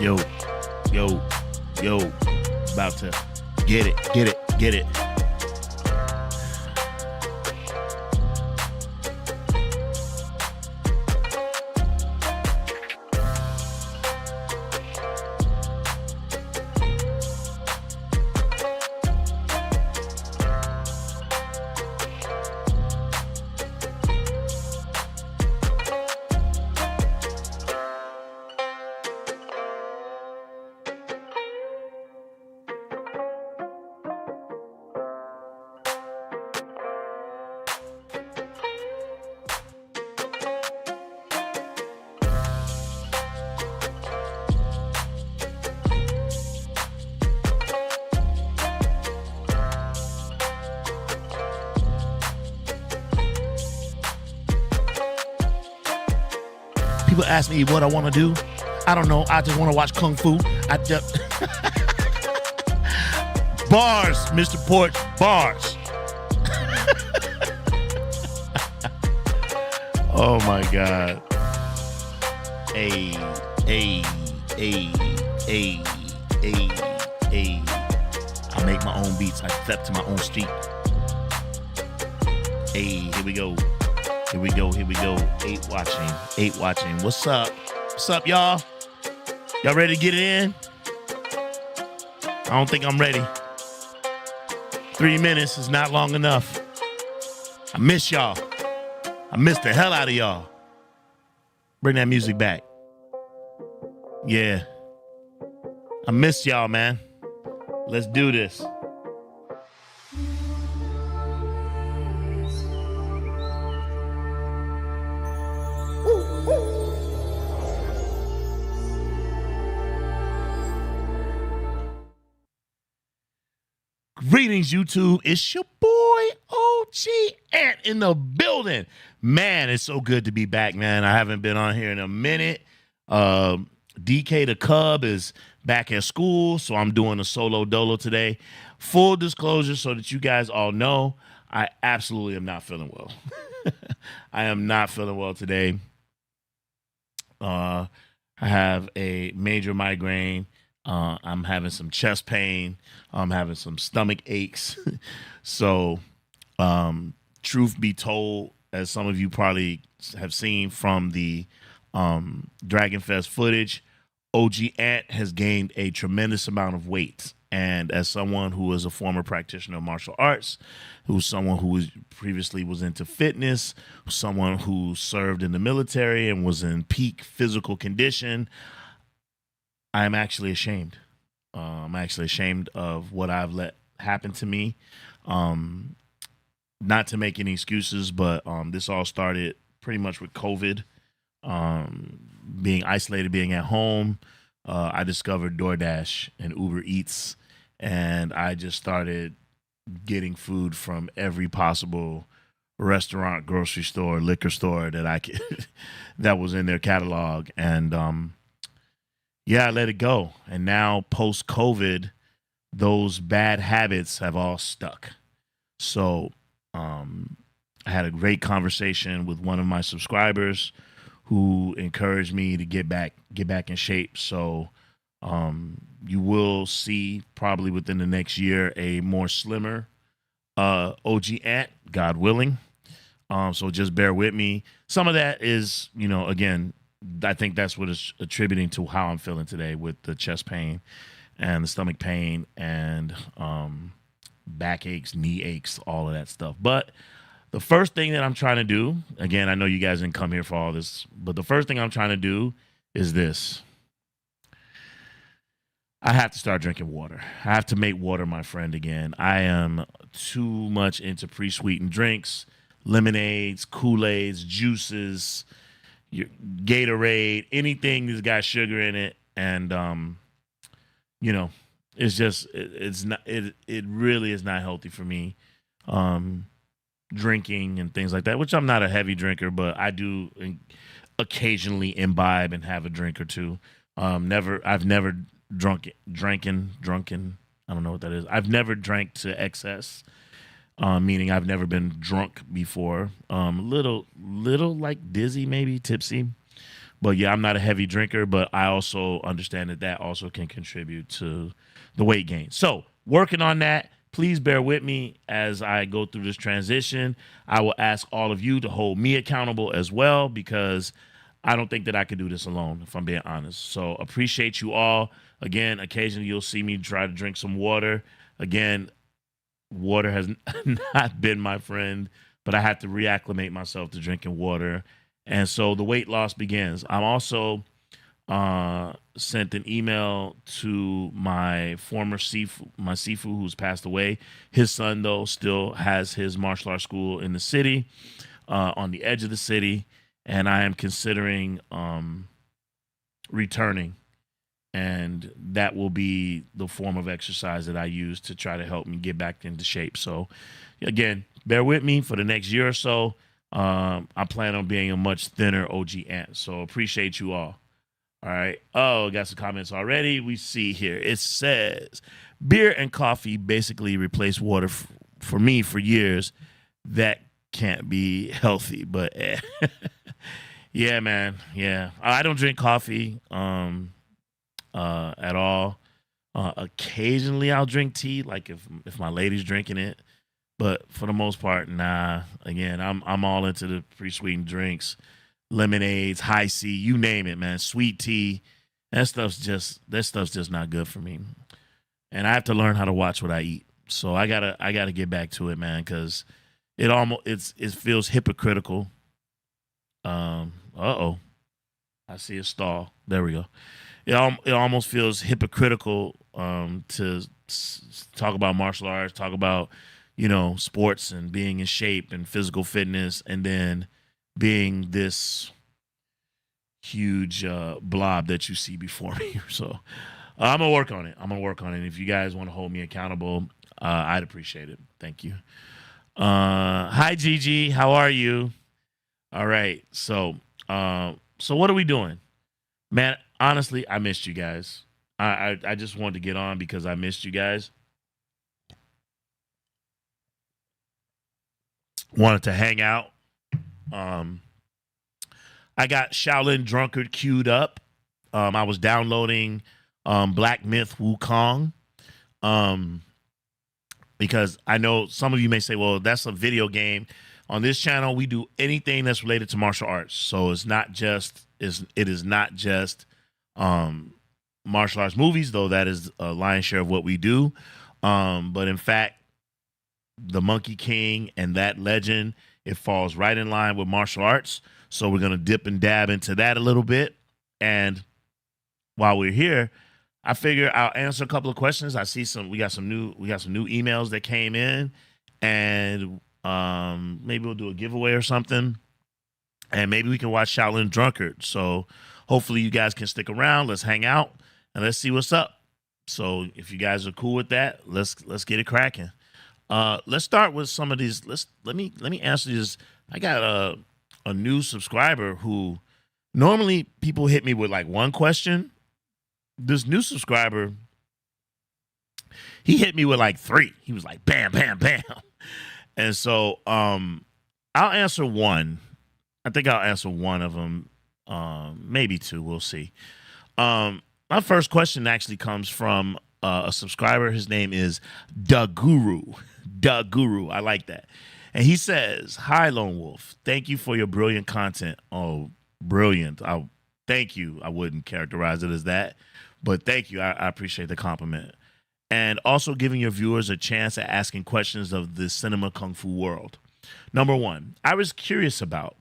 Yo, yo, yo, about to get it, get it, get it. People ask me what I want to do. I don't know. I just want to watch Kung Fu. I just bars, Mr. Port, bars. Oh my God. Hey, hey, hey, hey, hey, hey. I make my own beats. I step to my own street. Hey, here we go. Here we go, here we go. Eight watching. What's up? What's up, y'all? Y'all ready to get it in? I don't think I'm ready. 3 minutes is not long enough. I miss y'all. I miss the hell out of y'all. Bring that music back. Yeah. I miss y'all, man. Let's do this. Greetings, YouTube. It's your boy, OG Ant, in the building. Man, it's so good to be back, man. I haven't been on here in a minute. DK the Cub is back at school, so I'm doing a solo dolo today. Full disclosure so that you guys all know, I absolutely am not feeling well. I am not feeling well today. I have a major migraine. I'm having some chest pain. I'm having some stomach aches. So, truth be told, as some of you probably have seen from the Dragon Fest footage, OG Ant has gained a tremendous amount of weight. And as someone who is a former practitioner of martial arts, who's someone who was previously was into fitness, someone who served in the military and was in peak physical condition, I am actually ashamed. I'm actually ashamed of what I've let happen to me. Not to make any excuses, but this all started pretty much with COVID, being isolated, being at home. I discovered DoorDash and Uber Eats, and I just started getting food from every possible restaurant, grocery store, liquor store that I could that was in their catalog. And yeah, I let it go. And now post-COVID, those bad habits have all stuck. So I had a great conversation with one of my subscribers who encouraged me to get back in shape. So you will see probably within the next year a more slimmer OG Ant, God willing. So just bear with me. Some of that is, again, I think that's what is attributing to how I'm feeling today with the chest pain and the stomach pain and back aches, knee aches, all of that stuff. But the first thing that I'm trying to do, again, I know you guys didn't come here for all this, but the first thing I'm trying to do is this. I have to start drinking water. I have to make water my friend again. I am too much into pre-sweetened drinks, lemonades, Kool-Aids, juices, your Gatorade, anything that's got sugar in it. And, it's just, it really is not healthy for me. Drinking and things like that, which I'm not a heavy drinker, but I do occasionally imbibe and have a drink or two. I've never drinking. I don't know what that is. I've never drank to excess, meaning I've never been drunk before. Little like dizzy, maybe tipsy, But yeah, I'm not a heavy drinker, but I also understand that that also can contribute to the weight gain. So working on that. Please bear with me as I go through this transition. I will ask all of you to hold me accountable as well because I don't think that I could do this alone, if I'm being honest. So appreciate you all. Again, occasionally you'll see me try to drink some water. Again, water has not been my friend, but I had to reacclimate myself to drinking water. And so the weight loss begins. I'm also sent an email to my former Sifu who's passed away. His son, though, still has his martial arts school in the city, on the edge of the city. And I am considering returning. And that will be the form of exercise that I use to try to help me get back into shape. So, again, bear with me for the next year or so. I plan on being a much thinner OG Ant. So, appreciate you all. All right. Oh, got some comments already. We see here. It says, beer and coffee basically replace water for me for years. That can't be healthy, but yeah, man. Yeah. I don't drink coffee. At all. Occasionally I'll drink tea, like if my lady's drinking it, but for the most part, nah. Again, I'm all into the pre-sweetened drinks, lemonades, high C, you name it, man. Sweet tea, that stuff's just not good for me. And I have to learn how to watch what I eat. So I gotta get back to it, man, because it feels hypocritical. I see a stall. There we go. It almost feels hypocritical to talk about martial arts, talk about sports and being in shape and physical fitness, and then being this huge blob that you see before me. So I'm gonna work on it. If you guys want to hold me accountable, I'd appreciate it. Thank you. Hi Gigi, how are you? All right. So what are we doing, man? Honestly, I missed you guys. I just wanted to get on because I missed you guys. Wanted to hang out. I got Shaolin Drunkard queued up. I was downloading Black Myth Wukong because I know some of you may say, well, that's a video game. On this channel, we do anything that's related to martial arts. So it is not just martial arts movies, though that is a lion's share of what we do. But in fact, the Monkey King and that legend, it falls right in line with martial arts. So we're gonna dip and dab into that a little bit. And while we're here, I figure I'll answer a couple of questions. I see we got some new emails that came in, and maybe we'll do a giveaway or something. And maybe we can watch Shaolin Drunkard. So hopefully you guys can stick around. Let's hang out and let's see what's up. So if you guys are cool with that, let's get it cracking. Let's start with some of these. Let me answer this. I got a new subscriber who normally people hit me with like one question. This new subscriber, he hit me with like three. He was like bam, bam, bam. And so I'll answer one. I think I'll answer one of them. Maybe two. We'll see. My first question actually comes from a subscriber. His name is Da Guru. Da Guru. I like that. And he says, "Hi, Lone Wolf. Thank you for your brilliant content." Oh, brilliant. Thank you. I wouldn't characterize it as that, but thank you. I appreciate the compliment. And also giving your viewers a chance at asking questions of the cinema kung fu world. Number one, I was curious about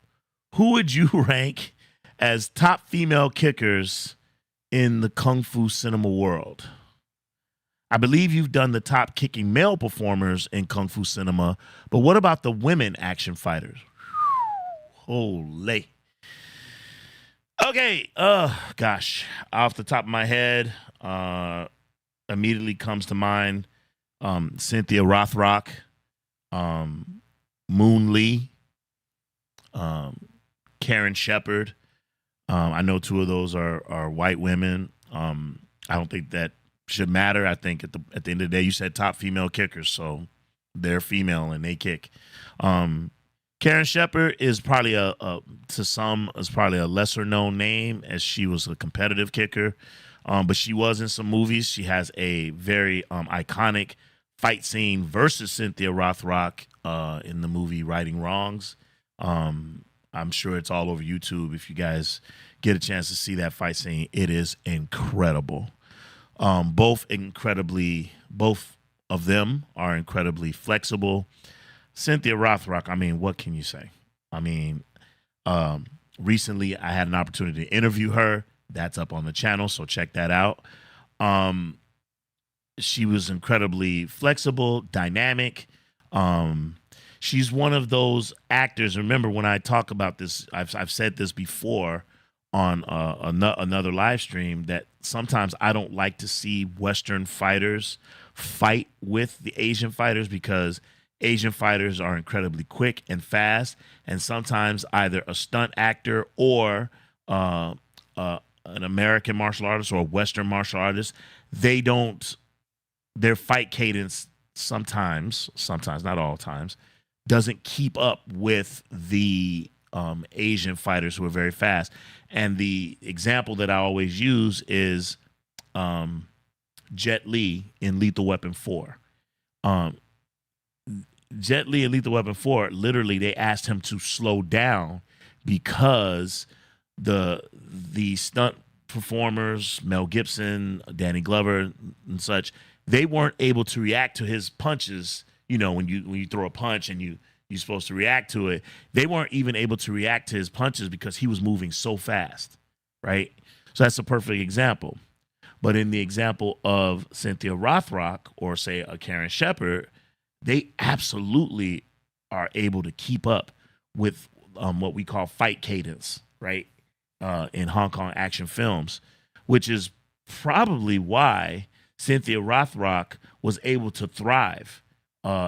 who would you rank as top female kickers in the kung fu cinema world? I believe you've done the top kicking male performers in kung fu cinema, but what about the women action fighters? Holy. Okay, gosh, off the top of my head, immediately comes to mind Cynthia Rothrock, Moon Lee, Karen Shepard. I know two of those are white women. I don't think that should matter. I think at the end of the day, you said top female kickers, so they're female and they kick. Karen Shepard is probably a to some is probably a lesser known name as she was a competitive kicker, but she was in some movies. She has a very iconic fight scene versus Cynthia Rothrock in the movie Righting Wrongs. I'm sure it's all over YouTube. If you guys get a chance to see that fight scene, it is incredible. Both of them are incredibly flexible. Cynthia Rothrock, I mean, what can you say? I mean, recently I had an opportunity to interview her. That's up on the channel, so check that out. Um, she was incredibly flexible, dynamic. Um, she's one of those actors. Remember when I talk about this, I've said this before on another live stream that sometimes I don't like to see Western fighters fight with the Asian fighters because Asian fighters are incredibly quick and fast, and sometimes either a stunt actor or an American martial artist or a Western martial artist, they don't their fight cadence sometimes not all times doesn't keep up with the Asian fighters who are very fast. And the example that I always use is um, Jet Li in Lethal Weapon 4. Um, Jet Li in Lethal Weapon 4, literally, they asked him to slow down because the stunt performers, Mel Gibson, Danny Glover, and such, they weren't able to react to his punches. You know, when you throw a punch and you're supposed to react to it, they weren't even able to react to his punches because he was moving so fast, right? So that's a perfect example. But in the example of Cynthia Rothrock or say a Karen Shepard, they absolutely are able to keep up with what we call fight cadence, right? In Hong Kong action films, which is probably why Cynthia Rothrock was able to thrive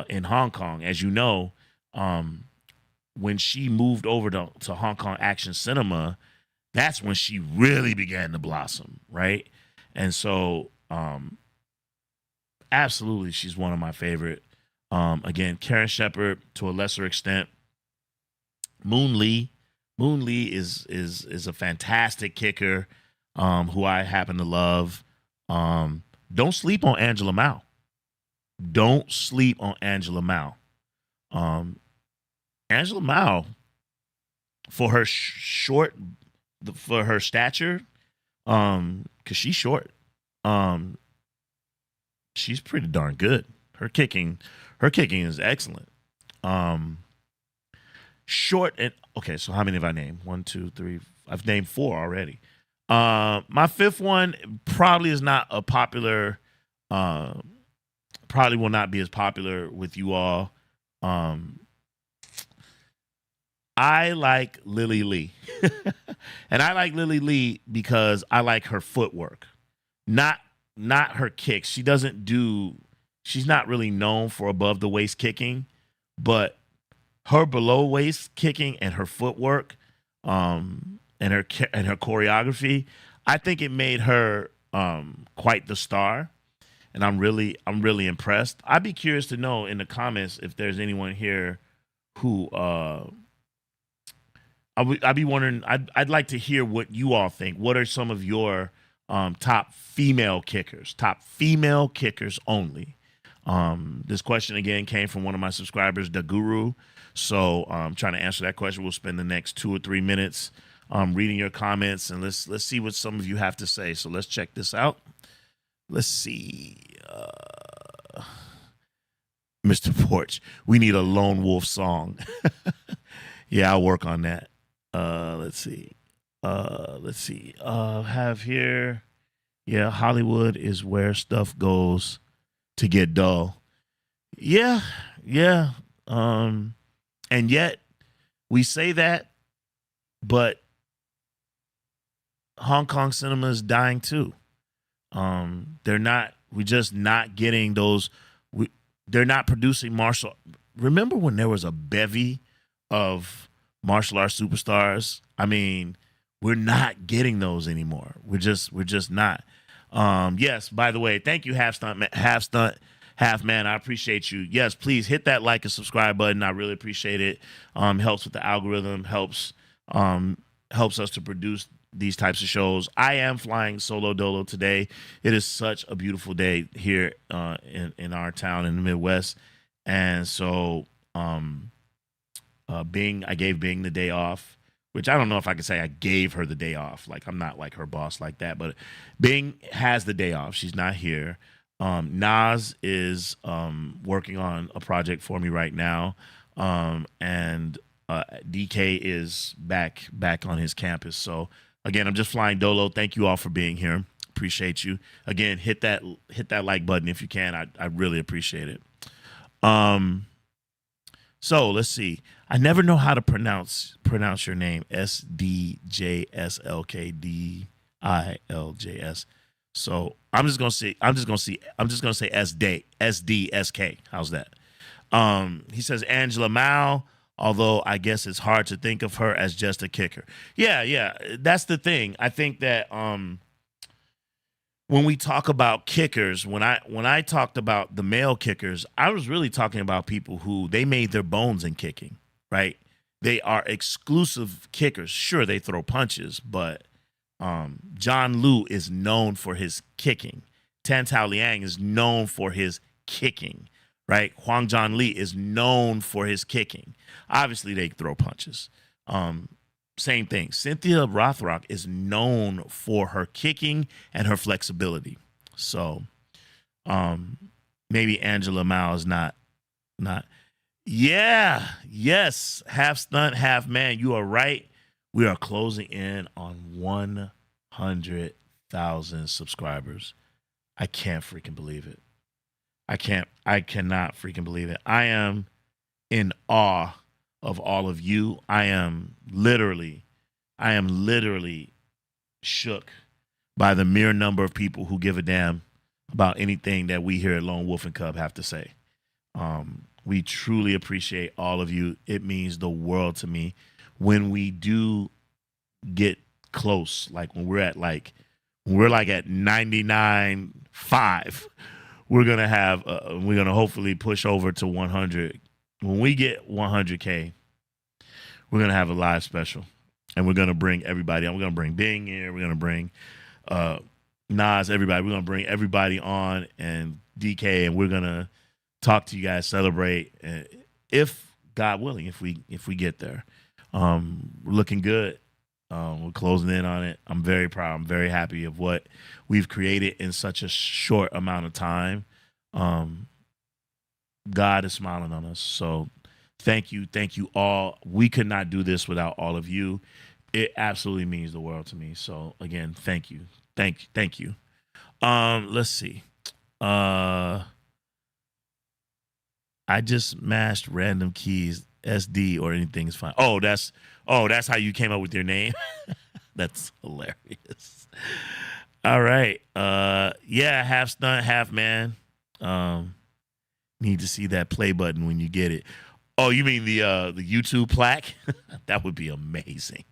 in Hong Kong. As you know, when she moved over to Hong Kong action cinema, that's when she really began to blossom, right? And so, absolutely, she's one of my favorite. Again, Karen Shepard to a lesser extent. Moon Lee. Moon Lee is a fantastic kicker, who I happen to love. Don't sleep on Angela Mao. Don't sleep on Angela Mao. Um, Angela Mao, for her for her stature, because she's short, um, she's pretty darn good. Her kicking is excellent. Um, Short and okay. So how many have I named? One, two, three. I've named four already. My fifth one probably is not a popular. Uh, Probably will not be as popular with you all. Um, I like Lily Lee, and I like Lily Lee because I like her footwork, not not her kicks. She doesn't do. She's not really known for above the waist kicking, but her below waist kicking and her footwork, and her choreography, I think it made her quite the star. And I'm really impressed. I'd be curious to know in the comments if there's anyone here who I'd be wondering. I'd like to hear what you all think. What are some of your top female kickers? Top female kickers only. This question again came from one of my subscribers, the Guru. So I'm trying to answer that question. We'll spend the next 2 or 3 minutes reading your comments, and let's see what some of you have to say. So let's check this out. Let's see. Mr. Porch, we need a lone wolf song. Yeah, I'll work on that. Let's see. Let's see. Have here. Yeah, Hollywood is where stuff goes to get dull. Yeah, yeah. And yet we say that, but Hong Kong cinema is dying too. They're not. We're just not getting those. They're not producing martial. Remember when there was a bevy of martial arts superstars? I mean, we're not getting those anymore. We're just not. Yes. By the way, thank you, Half Stunt. Half Stunt. Half man, I appreciate you. Yes, please hit that like and subscribe button. I really appreciate it. Helps with the algorithm, um helps us to produce these types of shows. I am flying solo dolo today. It is such a beautiful day here in our town in the Midwest. And so Bing, I gave Bing the day off, which I don't know if I can say I gave her the day off. Like I'm not like her boss like that, but Bing has the day off. She's not here. Nas is working on a project for me right now, and DK is back on his campus. So again, I'm just flying dolo. Thank you all for being here. Appreciate you. Again, hit that like button if you can. I really appreciate it. So let's see. I never know how to pronounce your name. SDJSLKDILJS. So I'm just gonna say SDSK. How's that? He says Angela Mao, although I guess it's hard to think of her as just a kicker. Yeah. That's the thing. I think that when we talk about kickers, when I talked about the male kickers, I was really talking about people who they made their bones in kicking, right? They are exclusive kickers. Sure, they throw punches, but John Liu is known for his kicking. Tan Tao Liang is known for his kicking, right? Huang John Lee is known for his kicking. Obviously, they throw punches. Same thing. Cynthia Rothrock is known for her kicking and her flexibility. So maybe Angela Mao is not. Yeah. Yes. Half stunt, half man. You are right. We are closing in on 100,000 subscribers. I can't freaking believe it. I cannot freaking believe it. I am in awe of all of you. I am literally shook by the mere number of people who give a damn about anything that we here at Lone Wolf and Cub have to say. We truly appreciate all of you. It means the world to me when we do get close, like when we're at 99.5. We're gonna hopefully push over to 100. When we get 100K, we're gonna have a live special, and we're gonna bring everybody. We're gonna bring Bing here. We're gonna bring Nas, everybody. We're gonna bring everybody on, and DK, and we're gonna talk to you guys, celebrate, if God willing, if we get there. We're looking good. We're closing in on it. I'm very proud. I'm very happy of what we've created in such a short amount of time. God is smiling on us. So thank you all. We could not do this without all of you. It absolutely means the world to me. So again, thank you. Let's see. I just mashed random keys. SD or anything is fine. Oh, that's how you came up with your name. That's hilarious. All right. Yeah, half stunt, half man. Need to see that play button when you get it. Oh, you mean the YouTube plaque? That would be amazing.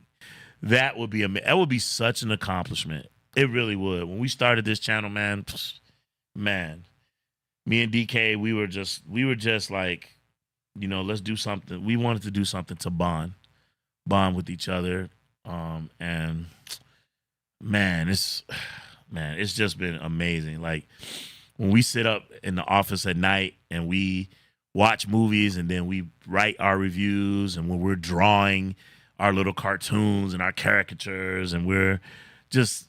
That would be such an accomplishment. It really would. When we started this channel, man, me and DK, we were just like, let's do something. We wanted to do something to bond with each other. And it's just been amazing. Like when we sit up in the office at night and we watch movies and then we write our reviews, and when we're drawing our little cartoons and our caricatures, and we're just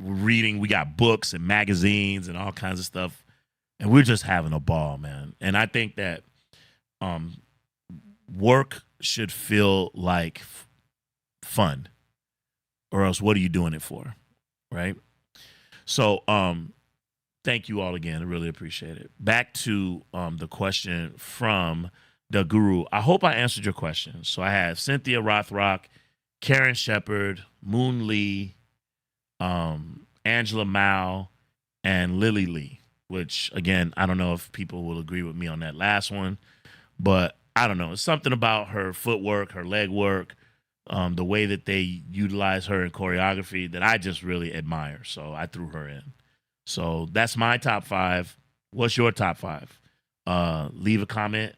reading, we got books and magazines and all kinds of stuff, and we're just having a ball, man. And I think that work should feel like fun, or else what are you doing it for, right? So thank you all again. I really appreciate it. Back to the question from the guru. I hope I answered your question. So I have Cynthia Rothrock, Karen Shepard, Moon Lee, Angela Mao, and Lily Lee, which again, I don't know if people will agree with me on that last one, but I don't know. It's something about her footwork, her leg work, the way that they utilize her in choreography that I just really admire. So I threw her in. So that's my top 5. What's your top five? Leave a comment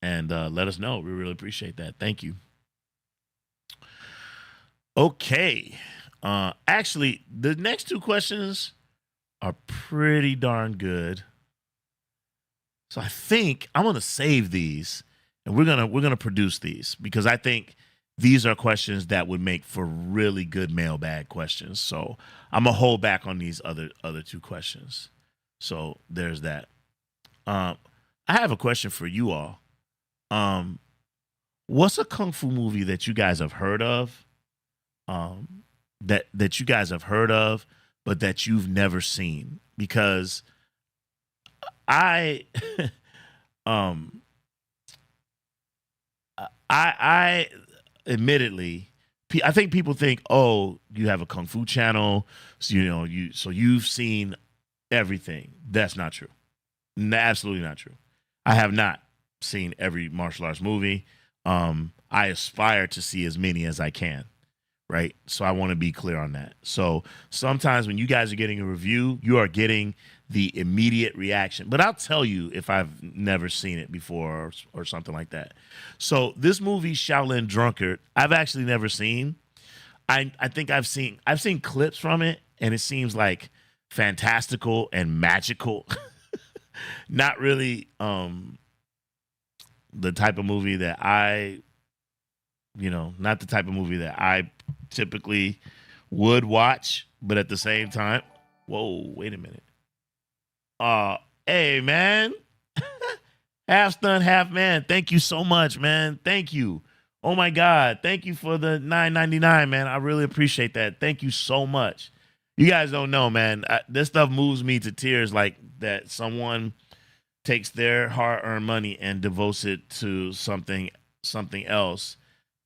and let us know. We really appreciate that. Thank you. Okay. Actually, the next two questions are pretty darn good. So I think I'm gonna save these and we're gonna produce these because I think these are questions that would make for really good mailbag questions. So I'm gonna hold back on these other two questions. So there's that. Um, I have a question for you all. Um, what's a kung fu movie that you guys have heard of? That you guys have heard of, but that you've never seen? Because I, um, I admittedly, I think people think, oh, you have a kung fu channel, so you've seen everything. That's not true. Absolutely not true. I have not seen every martial arts movie. I aspire to see as many as I can, right? So I want to be clear on that. So sometimes when you guys are getting a review, you are getting the immediate reaction. But I'll tell you if I've never seen it before or something like that. So this movie, Shaolin Drunkard, I've actually never seen. I think I've seen clips from it, and it seems like fantastical and magical. Not really the type of movie that not the type of movie that I typically would watch, but at the same time, whoa, wait a minute. Uh hey man, half stunned, half man. Thank you so much, man. Thank you. Oh my God. Thank you for the 9.99, man. I really appreciate that. Thank you so much. You guys don't know, man. This stuff moves me to tears like that someone takes their hard-earned money and devotes it to something else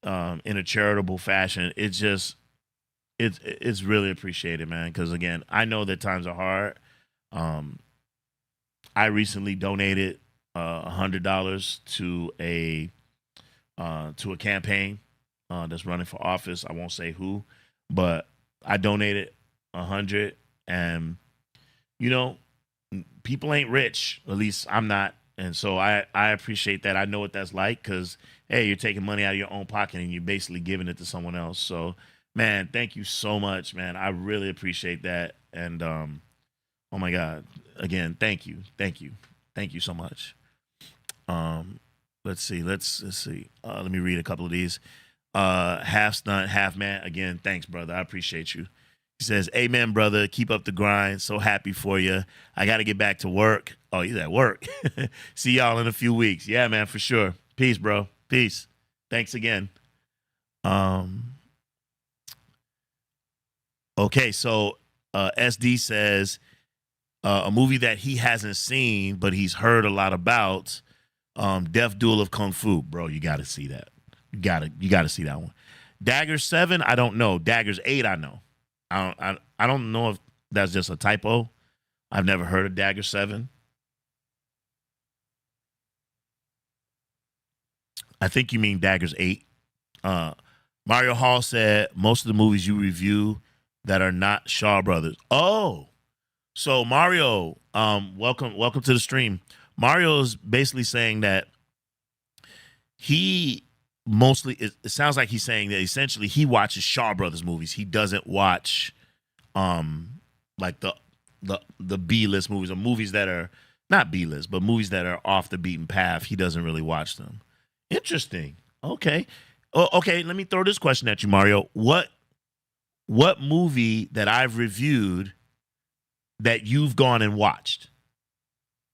in a charitable fashion. It's really appreciated, man. Because again, I know that times are hard. Um, I recently donated $100 to a campaign that's running for office. I won't say who, but I donated 100, and you know, people ain't rich. At least I'm not, and so I appreciate that. I know what that's like because hey, you're taking money out of your own pocket and you're basically giving it to someone else. So, man, thank you so much, man. I really appreciate that, and oh my God, again, thank you so much. Um, let's see. Let me read a couple of these. Half stunt, half man. Again, thanks, brother. I appreciate you. He says, "Amen, brother. Keep up the grind. So happy for you. I got to get back to work. Oh, he's at work. See y'all in a few weeks. Yeah, man, for sure. Peace, bro. Peace. Thanks again." Um. Okay, so SD says a movie that he hasn't seen but he's heard a lot about. Death Duel of Kung Fu, bro. You got to see that. You got to see that one. Daggers 7, I don't know. Daggers 8, I know. I don't know if that's just a typo. I've never heard of Dagger 7. I think you mean Daggers 8. Uh, Mario Hall said most of the movies you review that are not Shaw Brothers. Oh, so Mario, welcome to the stream. Mario's basically saying that he mostly it sounds like he's saying that essentially he watches Shaw Brothers movies. He doesn't watch like the B list movies or movies that are not B list, but movies that are off the beaten path. He doesn't really watch them. Interesting. Okay. Oh, okay, let me throw this question at you, Mario. What movie that I've reviewed that you've gone and watched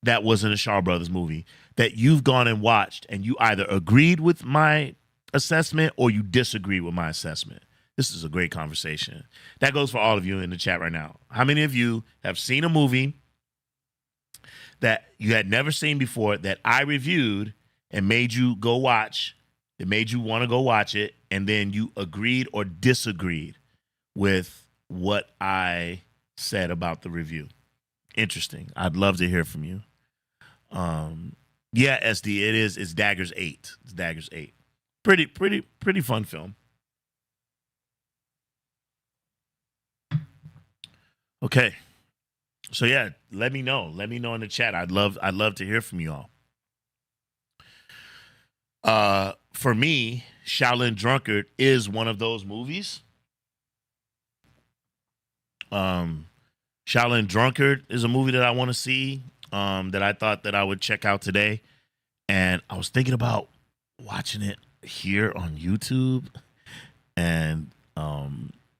that wasn't a Shaw Brothers movie that you've gone and watched and you either agreed with my assessment or you disagreed with my assessment? This is a great conversation. That goes for all of you in the chat right now. How many of you have seen a movie that you had never seen before that I reviewed and made you go watch? It made you want to go watch it, and then you agreed or disagreed with what I said about the review. Interesting. I'd love to hear from you. Yeah, SD, it is. It's Daggers 8. It's Daggers 8. Pretty fun film. Okay. So yeah, let me know. Let me know in the chat. I'd love to hear from you all. For me, Shaolin Drunkard is one of those movies. Um, Shaolin Drunkard is a movie that I want to see. That I thought that I would check out today, and I was thinking about watching it here on YouTube and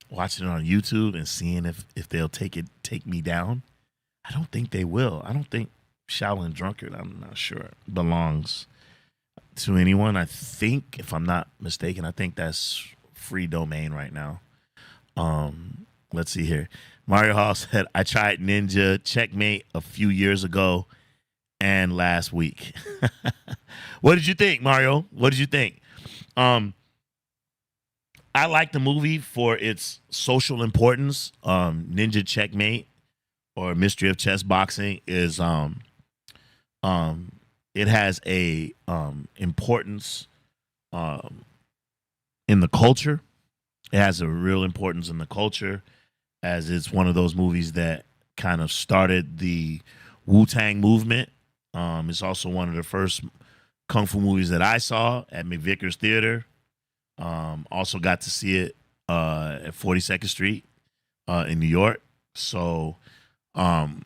watching it on YouTube and seeing if they'll take me down. I don't think they will. I don't think Shaolin Drunkard, I'm not sure, belongs to anyone. I think, if I'm not mistaken, I think that's free domain right now. Let's see here. Mario Hall said, I tried Ninja Checkmate a few years ago and last week. What did you think, Mario? What did you think? Um, I like the movie for its social importance. Ninja Checkmate or Mystery of Chess Boxing is um it has a importance um in the culture. It has a real importance in the culture, as it's one of those movies that kind of started the Wu-Tang movement. It's also one of the first kung fu movies that I saw at McVickers Theater. Also got to see it at 42nd Street in New York. So um,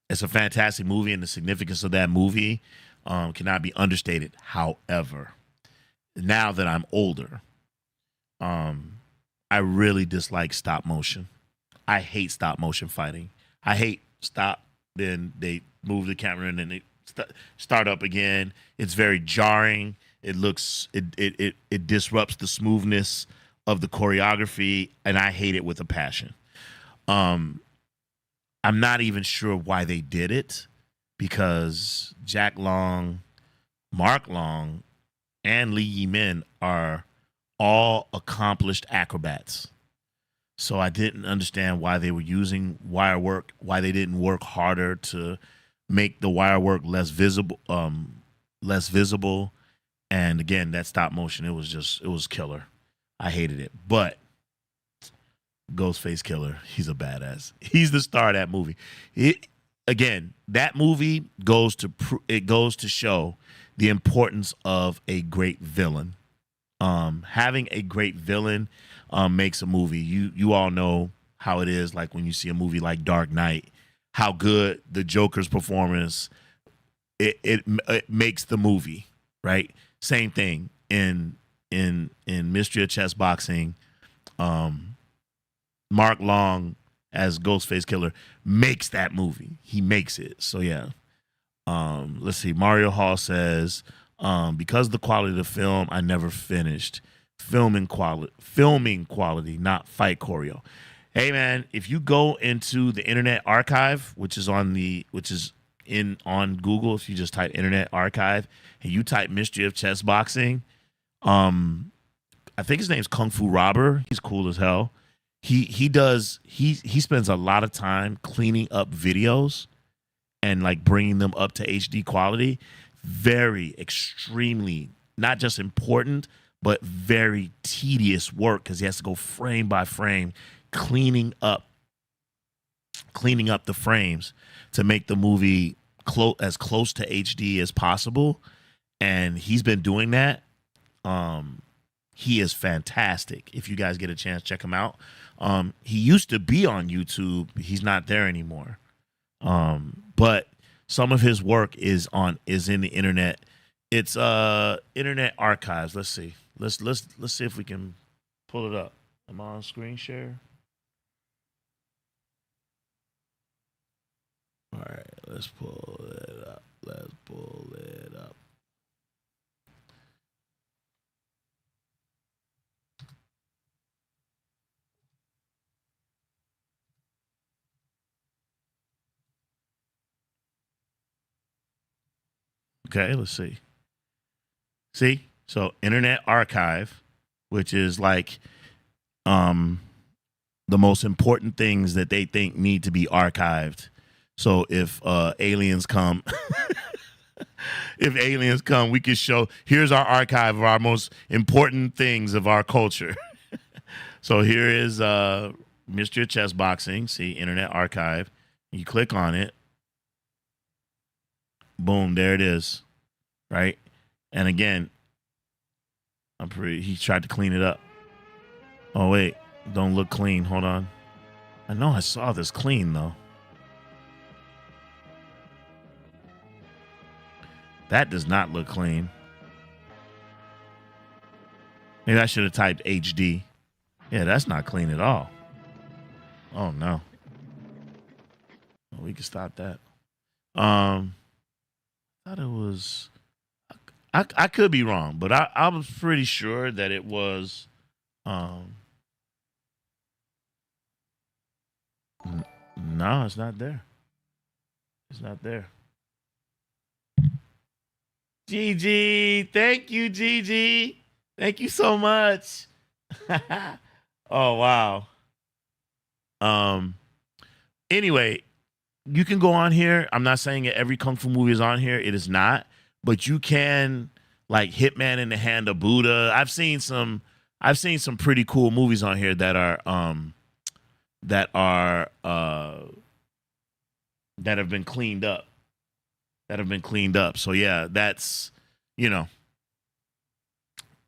it's a fantastic movie, and the significance of that movie cannot be understated. However, now that I'm older, um, I really dislike stop motion. I hate stop motion fighting. I hate stop, then they move the camera and then they start up again. It's very jarring. It disrupts the smoothness of the choreography, and I hate it with a passion. Um, I'm not even sure why they did it, because Jack Long, Mark Long, and Lee Yi Min are all accomplished acrobats. So I didn't understand why they were using wire work, why they didn't work harder to make the wire work less visible. And again, that stop motion, it was killer. I hated it. But Ghostface Killer, he's a badass. He's the star of that movie. Again, that movie goes to show the importance of a great villain. Having a great villain makes a movie. You all know how it is. Like when you see a movie like Dark Knight, how good the Joker's performance it makes the movie, right? Same thing in Mystery of Chess Boxing. Um, Mark Long as Ghostface Killer makes that movie. He makes it. So yeah. Let's see. Mario Hall says, because of the quality of the film, I never finished. Filming quality, not fight choreo. Hey man, if you go into the Internet Archive, which is in on Google, if you just type Internet Archive and you type Mystery of Chess Boxing, um, I think his name's Kung Fu Robber. He's cool as hell. He spends a lot of time cleaning up videos and like bringing them up to HD quality. Very extremely not just important, but very tedious work, because he has to go frame by frame, cleaning up the frames to make the movie as close to HD as possible. And he's been doing that. He is fantastic. If you guys get a chance, check him out. He used to be on YouTube. He's not there anymore. But some of his work is in the internet. It's Internet Archives. Let's see. Let's see if we can pull it up. Am I on screen share? All right, let's pull it up. Let's pull it up. Okay, let's see. See? So Internet Archive, which is like um the most important things that they think need to be archived. So if aliens come, if aliens come, we can show, here's our archive of our most important things of our culture. So here is Mystery of Chess Boxing. See, Internet Archive. You click on it. Boom, there it is. Right? And again, he tried to clean it up. Oh, wait. Don't look clean. Hold on. I know I saw this clean, though. That does not look clean. Maybe I should have typed HD. Yeah, that's not clean at all. Oh, no. Well, we can stop that. I thought it was... I could be wrong, but I was pretty sure that it was... No, it's not there. It's not there. GG. Thank you, GG. Thank you so much. Oh, wow. Anyway, you can go on here. I'm not saying that every Kung Fu movie is on here. It is not. But you can, like Hitman in the Hand of Buddha. I've seen some pretty cool movies on here that have been cleaned up. So yeah, that's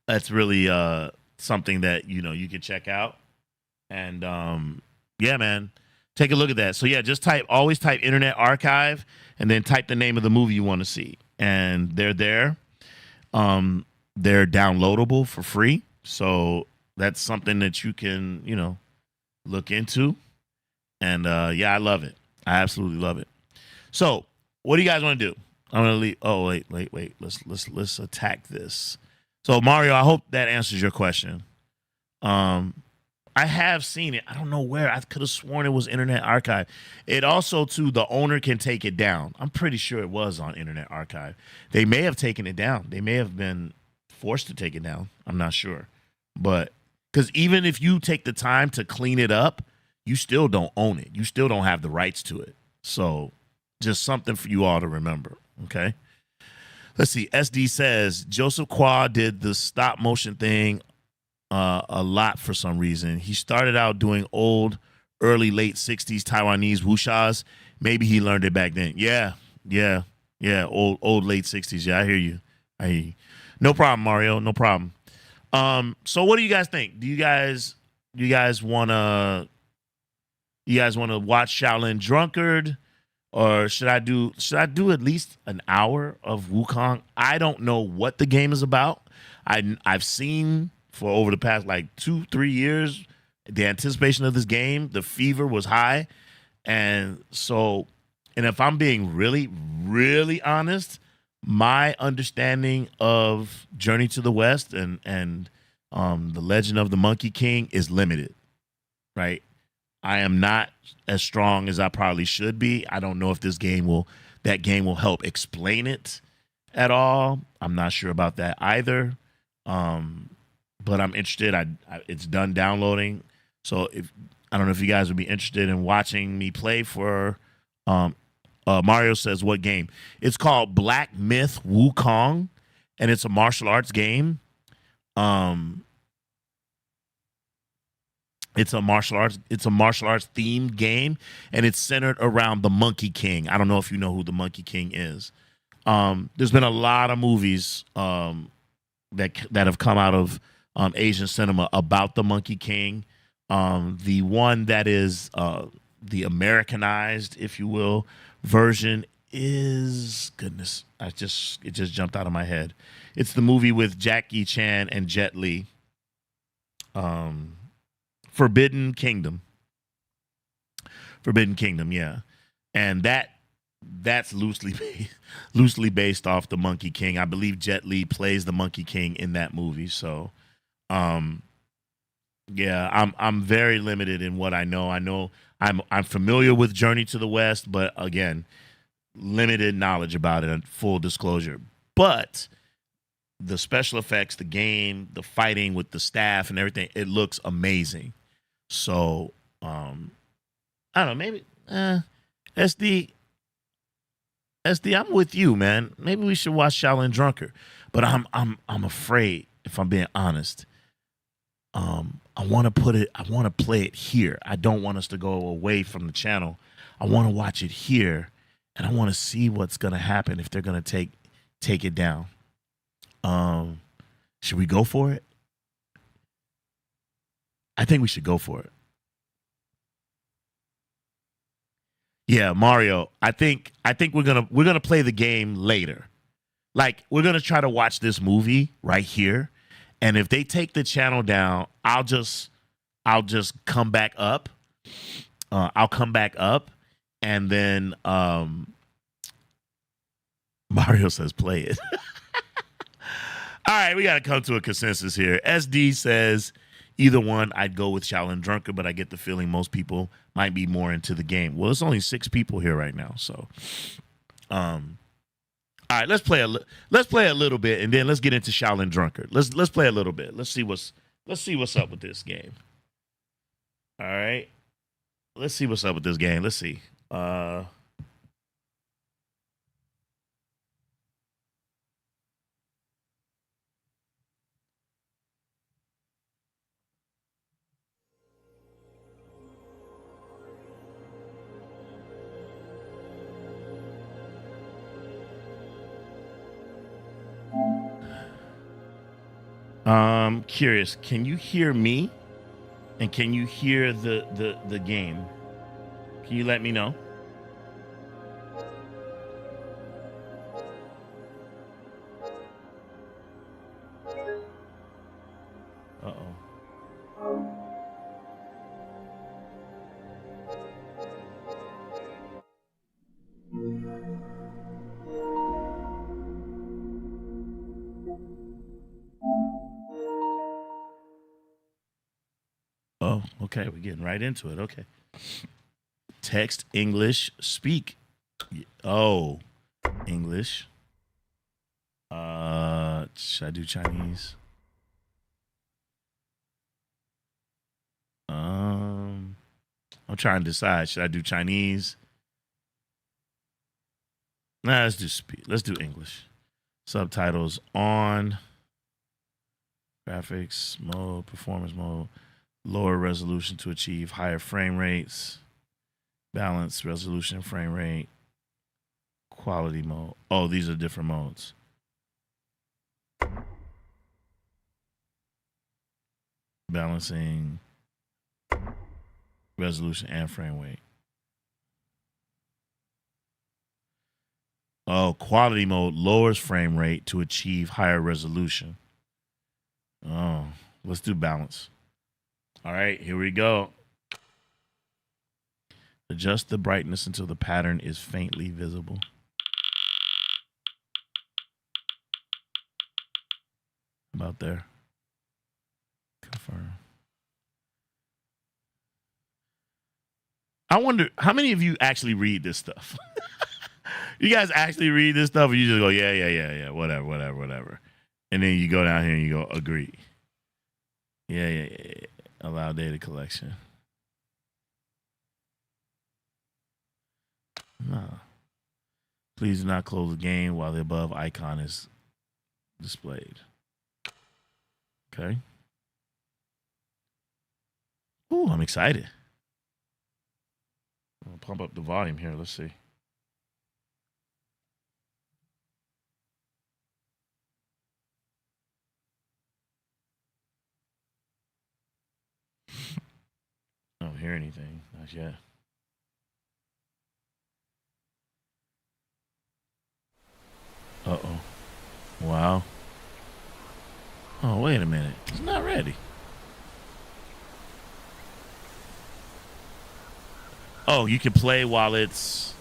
that's really something that you can check out. And yeah, man, take a look at that. So yeah, just always type Internet Archive and then type the name of the movie you want to see, and they're there. They're downloadable for free, so that's something that you can look into. And yeah, I love it. I absolutely love it. So what do you guys want to do? I'm gonna leave. Oh, wait. Let's attack this. So Mario, I hope that answers your question. I have seen it. I don't know where. I could have sworn it was Internet Archive. It also, too, the owner can take it down. I'm pretty sure it was on Internet Archive. They may have taken it down. They may have been forced to take it down. I'm not sure. But because even if you take the time to clean it up, you still don't own it. You still don't have the rights to it. So just something for you all to remember. Okay. Let's see. SD says Joseph Kwa did the stop motion thing a lot for some reason. He started out doing early, late 60s Taiwanese wuxias. Maybe he learned it back then. Yeah. Old, late 60s. Yeah, I hear you. No problem, Mario. No problem. So what do you guys think? Do you guys wanna watch Shaolin Drunkard? Or should I do at least an hour of Wukong? I don't know what the game is about. I've seen for over the past like 2-3 years the anticipation of this game. The fever was high, and if I'm being really, really honest, my understanding of Journey to the West and the Legend of the Monkey King is limited, right? I am not as strong as I probably should be. I don't know if that game will help explain it at all. I'm not sure about that either. But I'm interested. It's done downloading. So I don't know if you guys would be interested in watching me play for Mario says what game? It's called Black Myth Wukong, and it's a martial arts game. It's a martial arts themed game, and it's centered around the Monkey King. I don't know if you know who the Monkey King is. There's been a lot of movies that have come out of Asian cinema about the Monkey King. The one that is the Americanized, if you will, version is it just jumped out of my head. It's the movie with Jackie Chan and Jet Li. Forbidden Kingdom, yeah, and that's loosely based off the Monkey King. I believe Jet Li plays the Monkey King in that movie. So, yeah, I'm very limited in what I know. I know I'm familiar with Journey to the West, but again, limited knowledge about it. Full disclosure, but the special effects, the game, the fighting with the staff and everything, it looks amazing. So, I don't know, maybe SD, I'm with you, man. Maybe we should watch Shaolin Drunkard. But I'm afraid, if I'm being honest, I want to put it. I want to play it here. I don't want us to go away from the channel. I want to watch it here, and I want to see what's gonna happen if they're gonna take it down. Should we go for it? I think we should go for it. Yeah, Mario. I think we're gonna play the game later. Like we're gonna try to watch this movie right here, and if they take the channel down, I'll just come back up. I'll come back up, and then Mario says play it. All right, we got to come to a consensus here. SD says either one. I'd go with Shaolin Drunker, but I get the feeling most people might be more into the game. Well, it's only 6 people here right now, so all right, let's play a little bit, and then let's get into Shaolin Drunkard. Let's play a little bit. Let's see what's up with this game. All right, let's see what's up with this game. Let's see. Curious. Can you hear me? And can you hear the game? Can you let me know? Uh-oh. Oh, okay. We're getting right into it. Okay. Text, English, speak. Oh, English. Should I do Chinese? I'm trying to decide. Should I do Chinese? Nah, let's do speak. Let's do English. Subtitles on. Graphics mode, performance mode. Lower resolution to achieve higher frame rates. Balance, resolution, frame rate. Quality mode. Oh, these are different modes. Balancing, resolution, and frame rate. Oh, quality mode lowers frame rate to achieve higher resolution. Oh, let's do balance. All right, here we go. Adjust the brightness until the pattern is faintly visible. About there. Confirm. I wonder how many of you actually read this stuff. You guys actually read this stuff, or you just go, yeah, whatever. And then you go down here and you go, agree. Yeah. Allow data collection. No. Please do not close the game while the above icon is displayed. Okay. Ooh, I'm excited. I'll pump up the volume here. Let's see. I don't hear anything. Not yet. Uh-oh. Wow. Oh, wait a minute. It's not ready. Oh, you can play while it's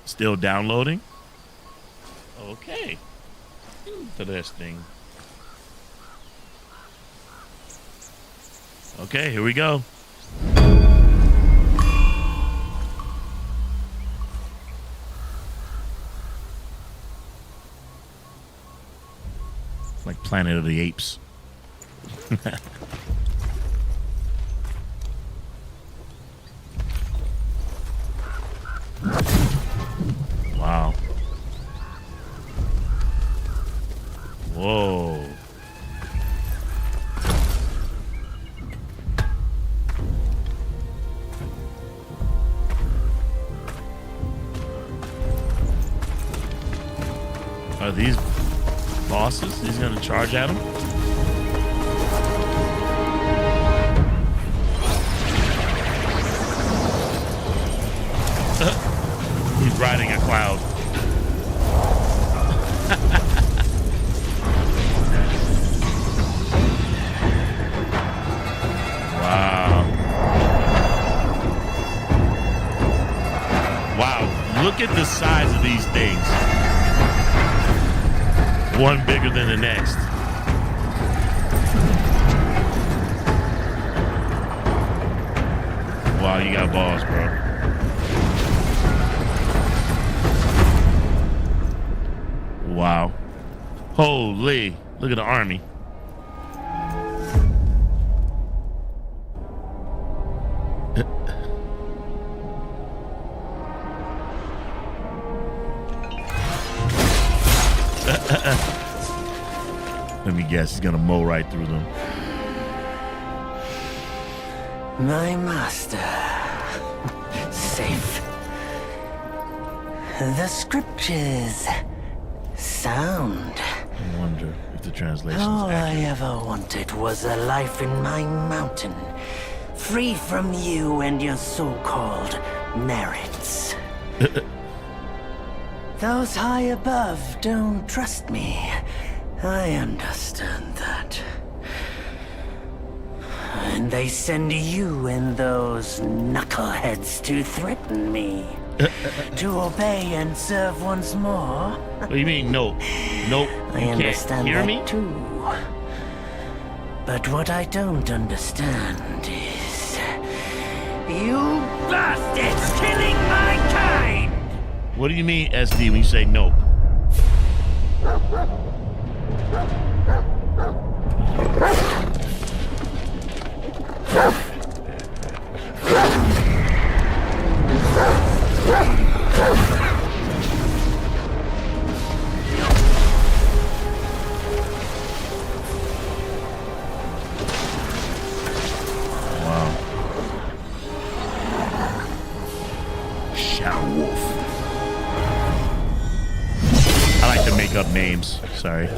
still downloading. Okay. Interesting. Okay, here we go. Like Planet of the Apes. Wow. Whoa. Are these bosses? He's gonna charge at him? He's riding a cloud. Wow. Wow, look at the size of these things. One bigger than the next. Wow, you got balls, bro. Wow. Holy. Look at the army. Let me guess, he's gonna mow right through them. My master. Safe. The scriptures sound. I wonder if the translation is All I accurate. ever wanted was a life in my mountain, free from you and your so-called merits. Those high above don't trust me. I understand that. And they send you and those knuckleheads to threaten me. To obey and serve once more. What do you mean, nope? Nope. I You understand can't hear that me? too. But what I don't understand is... you bastards killing my kind! What do you mean, SD, when you say nope? Wow. Shadow Wolf. I like to make up names. Sorry.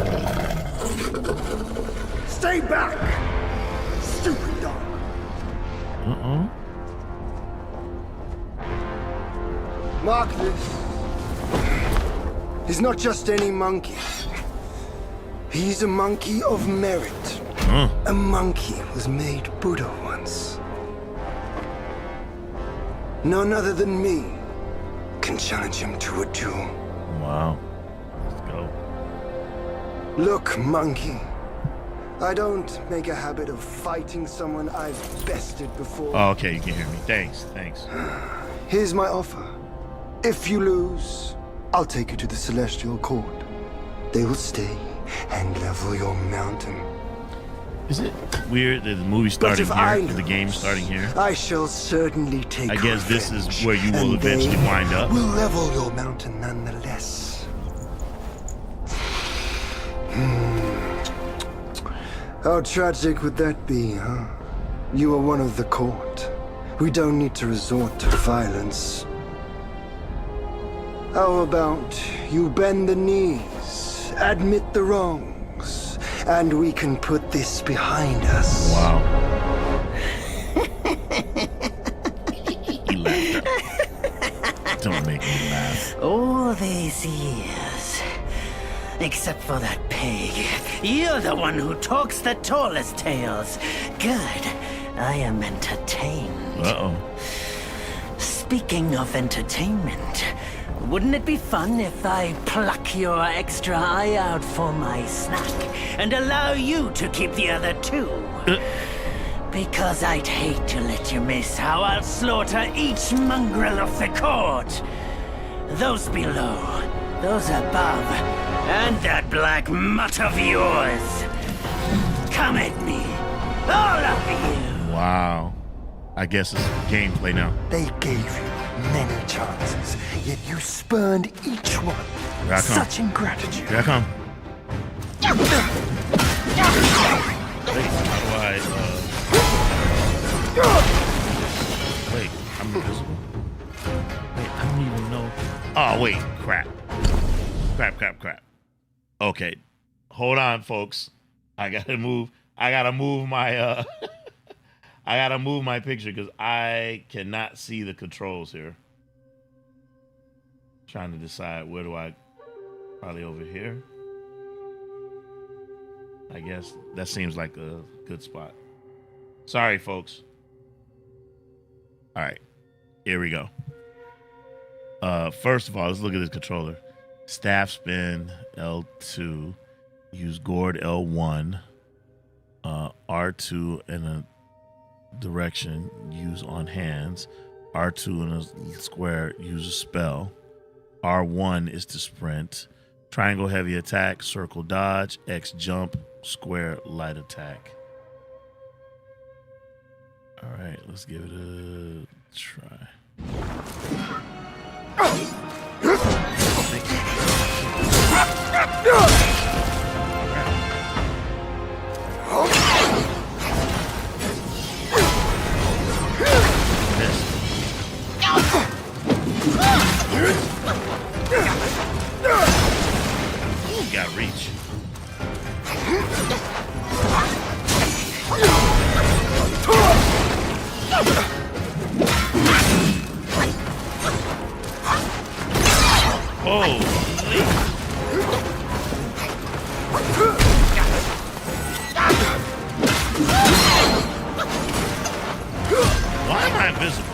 Stay back! Stupid dog! Uh-oh. Mark this. He's not just any monkey. He's a monkey of merit. A monkey was made Buddha once. None other than me can challenge him to a duel. Wow. Let's go. Look, monkey. I don't make a habit of fighting someone I've bested before. Oh, okay, you can hear me. Thanks, thanks. Here's my offer. If you lose, I'll take you to the Celestial Court. They will stay and level your mountain. Is it weird that the movie starting if I here, the game lose, starting here? I shall certainly take I guess this is revenge, where you will and they eventually wind up. will level your mountain nonetheless. How tragic would that be, huh? You are one of the court. We don't need to resort to violence. How about you bend the knees, admit the wrongs, and we can put this behind us. Wow. He laughed. Don't make me laugh. All these years. Except for that pig. You're the one who talks the tallest tales. Good. I am entertained. Uh-oh. Speaking of entertainment, wouldn't it be fun if I pluck your extra eye out for my snack and allow you to keep the other two? Because I'd hate to let you miss how I'll slaughter each mongrel of the court. Those below, those above, and that black mutt of yours. Come at me, all of you. Wow. I guess it's gameplay now. They gave you many chances, yet you spurned each one. Here I come. Such ingratitude. Here I come. Wait, how do I, wait, I'm invisible? Wait, I don't even know. Oh, wait, crap. Crap. Okay, hold on, folks. I gotta move. I gotta move my. I gotta move my picture because I cannot see the controls here. Trying to decide where do I. Probably over here. I guess that seems like a good spot. Sorry, folks. All right, here we go. First of all, let's look at this controller. Staff spin L2. Use gourd L1. R2 in a direction. Use on hands. R2 in a square. Use a spell. R1 is to sprint. Triangle heavy attack. Circle dodge. X jump. Square light attack. All right, let's give it a try. You got reach. Oh, why am I invisible?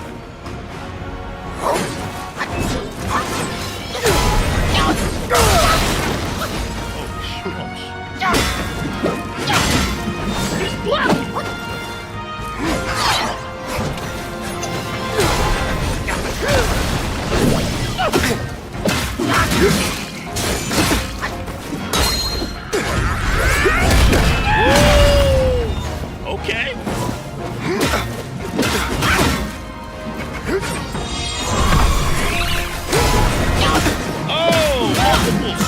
Okay. Oh, multiples.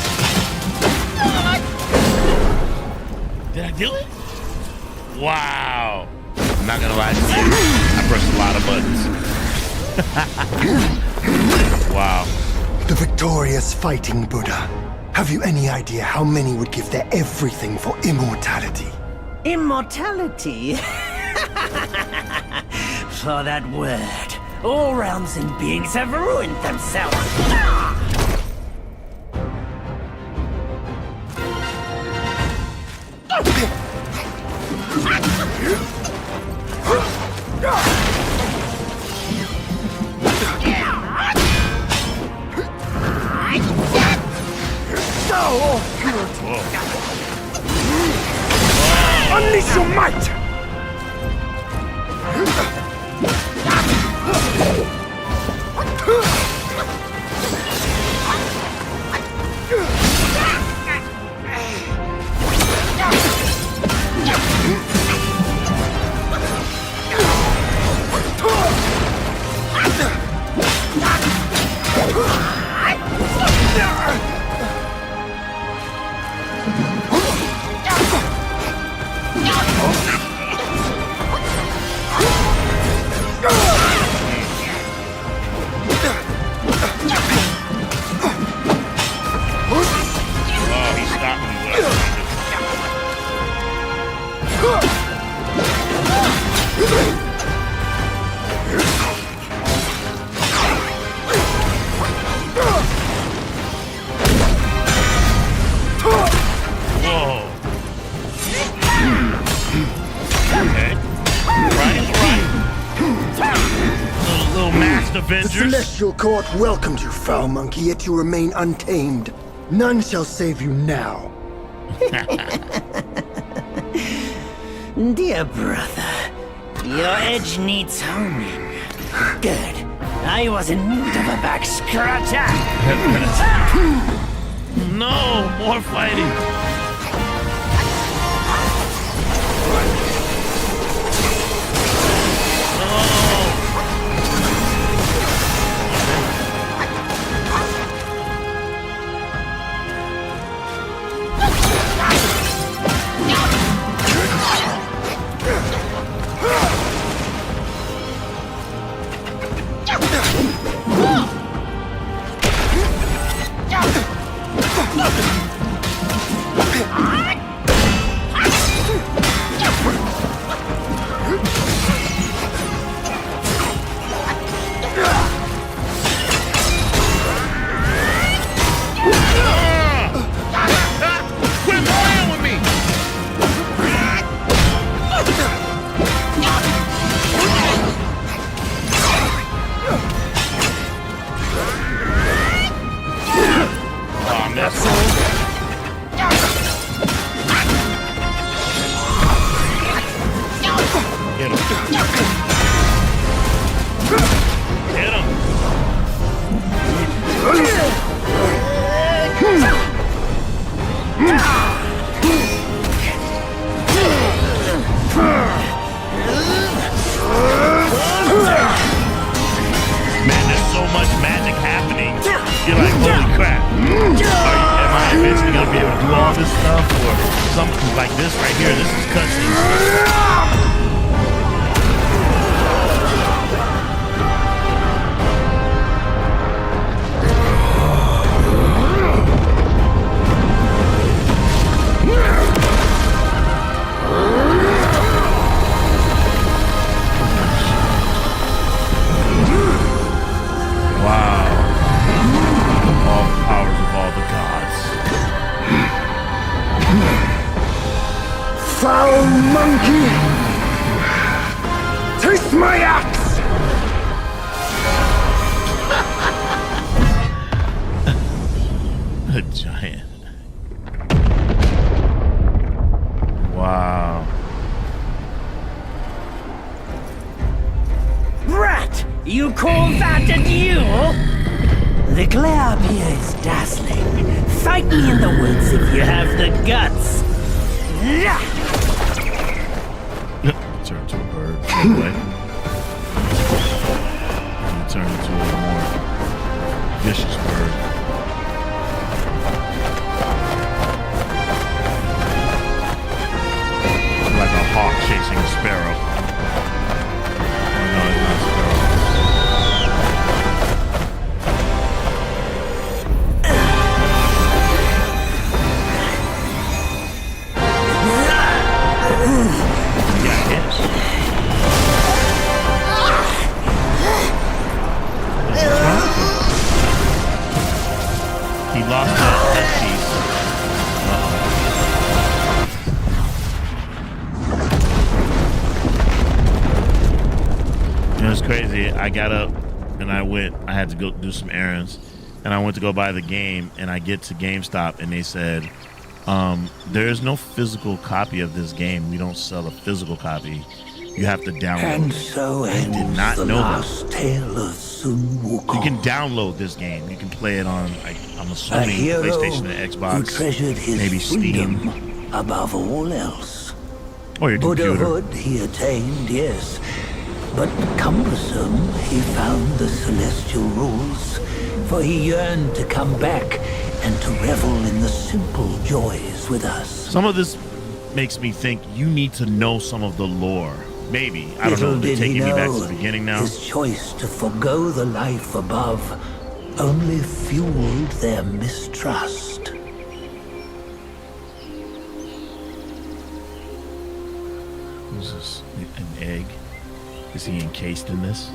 Did I do it? Wow. I'm not gonna lie to you. I pressed a lot of buttons. Wow. The victorious fighting Buddha. Have you any idea how many would give their everything for immortality? Immortality? For that word, all realms and beings have ruined themselves. Unleash your might! The Celestial Court welcomed you, foul monkey, yet you remain untamed. None shall save you now. Dear brother, your edge needs honing. Good. I was in need of a back scratcher. No, more fighting. Man, there's so much magic happening. You're like, holy crap. Am I eventually going to be able to do all this stuff? Or something like this right here? This is cutscene. Wow. All the powers of all the gods. Foul monkey! Taste my axe! A giant. Wow. Rat! You call that a duel? The glare up here is dazzling. Fight me in the woods if you have the guts. Turn to a bird. Anyway. And turn into a more vicious bird. Like a hawk chasing a sparrow. Oh no, it's not a sparrow. Yeah, yes. What's wrong with him? He lost that piece. It was crazy. I got up and I had to go do some errands, and I went to go buy the game, and I get to GameStop and they said, there is no physical copy of this game. We don't sell a physical copy. You have to download And it. so I did ends not the know that. last tale of Sun Wukong. You can download this game. You can play it on, I'm A assuming, hero PlayStation and who Xbox, treasured his maybe freedom Steam, above all else. or your computer. Buddhahood he attained, yes, but cumbersome he found the celestial rules, for he yearned to come back and to revel in the simple joys with us. Some of this makes me think you need to know some of the lore. Maybe. I don't know. Little They're did he taking me back to know, the beginning now. his choice to forgo the life above only fueled their mistrust. Who's this? An egg? Is he encased in this?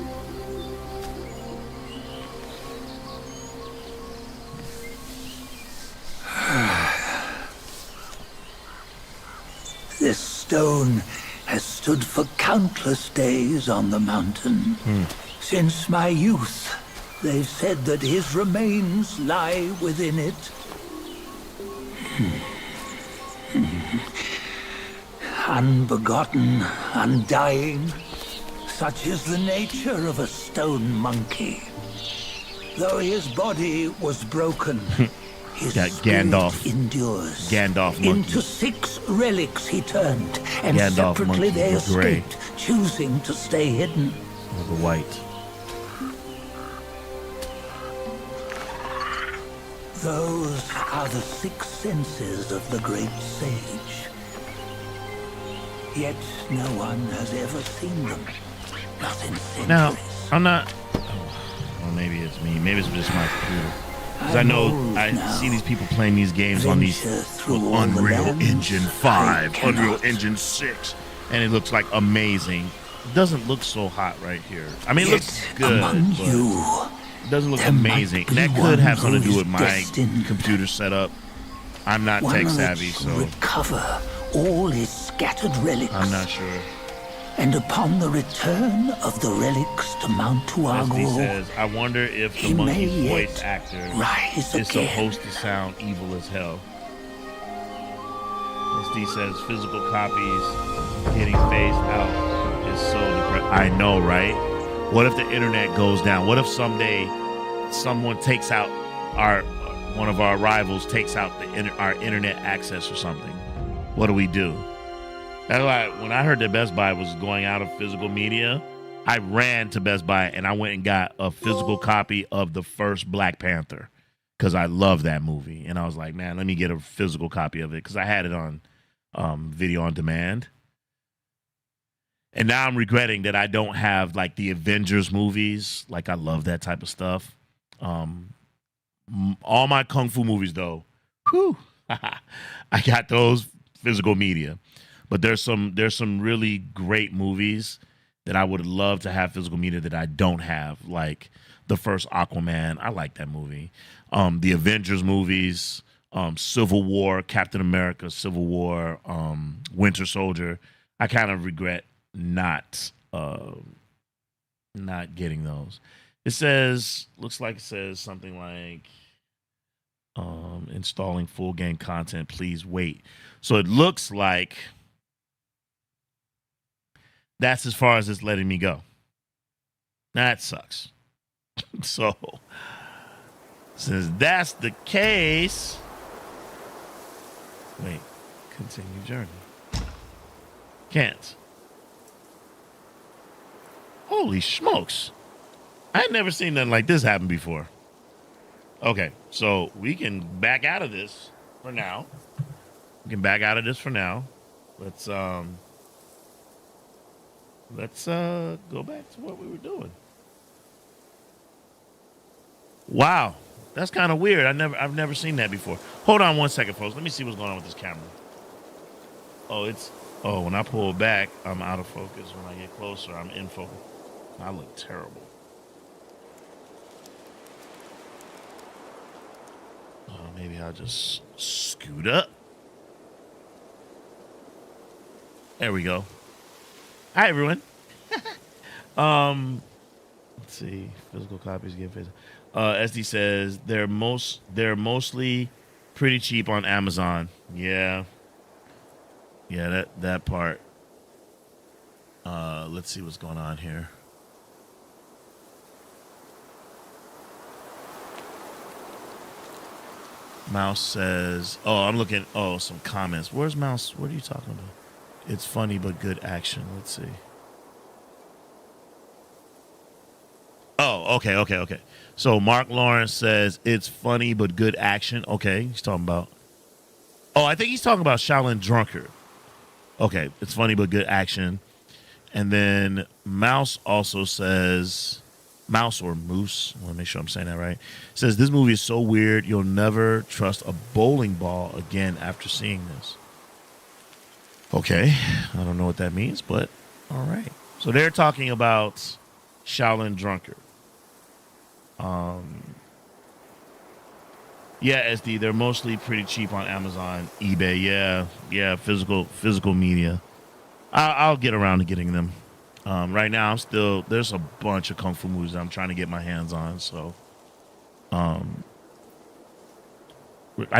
This stone has stood for countless days on the mountain. Since my youth, they've said that his remains lie within it. Unbegotten, undying, such is the nature of a stone monkey. Though his body was broken, his Got spirit Gandalf. endures. Gandalf monkey. Into 6 relics he turned, and Gandalf separately monkey, they the gray. escaped, choosing to stay hidden. Or the white? Those are the 6 senses of the great sage. Yet no one has ever seen them. Not in centuries. Now, I'm not. Well, maybe it's me. Maybe it's just my computer. Because I know old I now. see these people playing these games on these Venture through all the Unreal lands Engine I 5, Unreal cannot. Engine 6, and it looks like amazing. It doesn't look so hot right here. I mean, it Yet looks good, among but you, it doesn't look there might amazing. be That could one have something to who do is with my destined. computer setup. I'm not one tech that savvy, shall so recover all his scattered relics. I'm not sure. And upon the return of the relics to Mount SD Tuagu, says, I wonder if the he may monkey's yet voice actor rise is again. supposed to sound evil as hell. SD says physical copies getting phased out is so depressing. I know, right? What if the internet goes down? What if someday someone takes out one of our rivals takes out our internet access or something? What do we do? That's why when I heard that Best Buy was going out of physical media, I ran to Best Buy and I went and got a physical copy of the first Black Panther because I love that movie. And I was like, man, let me get a physical copy of it because I had it on video on demand. And now I'm regretting that I don't have like the Avengers movies. Like I love that type of stuff. All my kung fu movies though, whew, I got those physical media. But there's some really great movies that I would love to have physical media that I don't have. Like the first Aquaman, I like that movie. The Avengers movies, Civil War, Captain America, Civil War, Winter Soldier. I kind of regret not getting those. It says, looks like it says something like installing full game content, please wait. So it looks like that's as far as it's letting me go. That sucks. So since that's the case, wait, continue journey. Can't. Holy smokes. I had never seen nothing like this happen before. Okay, so we can back out of this for now. Let's go back to what we were doing. Wow, that's kind of weird. I've never seen that before. Hold on one second, folks. Let me see what's going on with this camera. When I pull back, I'm out of focus. When I get closer, I'm in focus. I look terrible. Maybe I'll just scoot up. There we go. Hi, everyone. Let's see. Physical copies get physical. SD says they're mostly pretty cheap on Amazon. Yeah, that part. Let's see what's going on here. Mouse says, I'm looking. Some comments. Where's Mouse? What are you talking about? It's funny but good action. Let's see. Oh, okay. So Mark Lawrence says it's funny but good action. Okay, he's talking about. I think he's talking about Shaolin Drunkard. Okay, it's funny but good action. And then Mouse also says, Mouse or Moose, I want to make sure I'm saying that right, says this movie is so weird you'll never trust a bowling ball again after seeing this. Okay, I don't know what that means, but all right. So they're talking about Shaolin Drunkard. Yeah, SD, they're mostly pretty cheap on Amazon, eBay. Yeah, physical media. I'll get around to getting them. Right now, there's a bunch of kung fu movies that I'm trying to get my hands on. So, I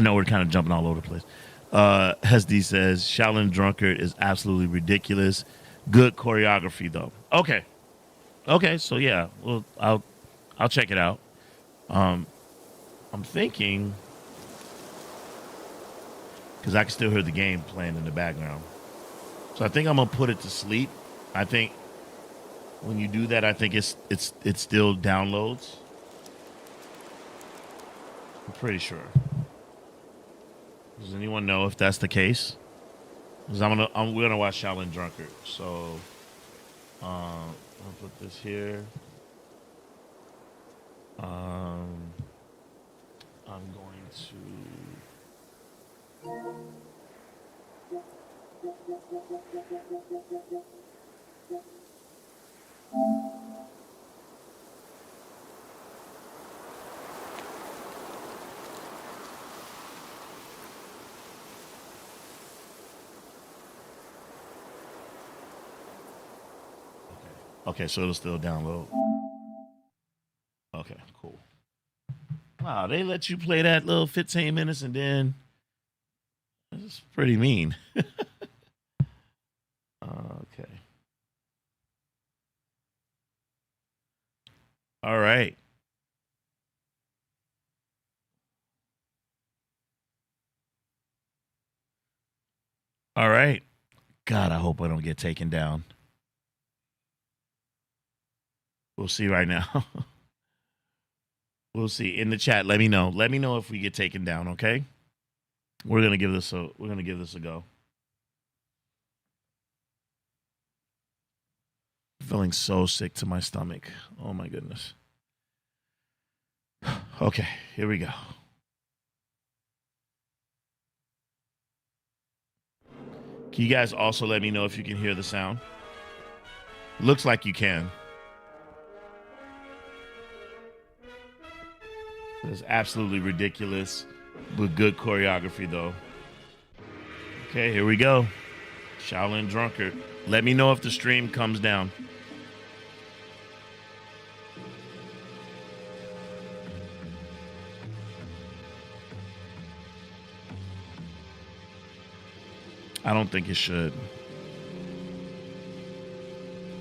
know we're kind of jumping all over the place. SD says Shaolin Drunkard is absolutely ridiculous. Good choreography though. Okay. So yeah, well, I'll check it out. I'm thinking because I can still hear the game playing in the background. So I think I'm gonna put it to sleep. I think when you do that, I think it still downloads. I'm pretty sure. Does anyone know if that's the case? Because we're gonna watch Shaolin Drunkard. So I'll put this here. I'm going to. Okay, so it'll still download. Okay, cool. Wow, they let you play that little 15 minutes and then it's pretty mean. Okay. All right. All right. God, I hope I don't get taken down. We'll see right now. We'll see in the chat. Let me know. Let me know if we get taken down. Okay. We're gonna give this a go. Feeling so sick to my stomach. Oh my goodness. Okay, here we go. Can you guys also let me know if you can hear the sound? Looks like you can. It's absolutely ridiculous, but good choreography though. Okay, here we go. Shaolin Drunkard. Let me know if the stream comes down. I don't think it should.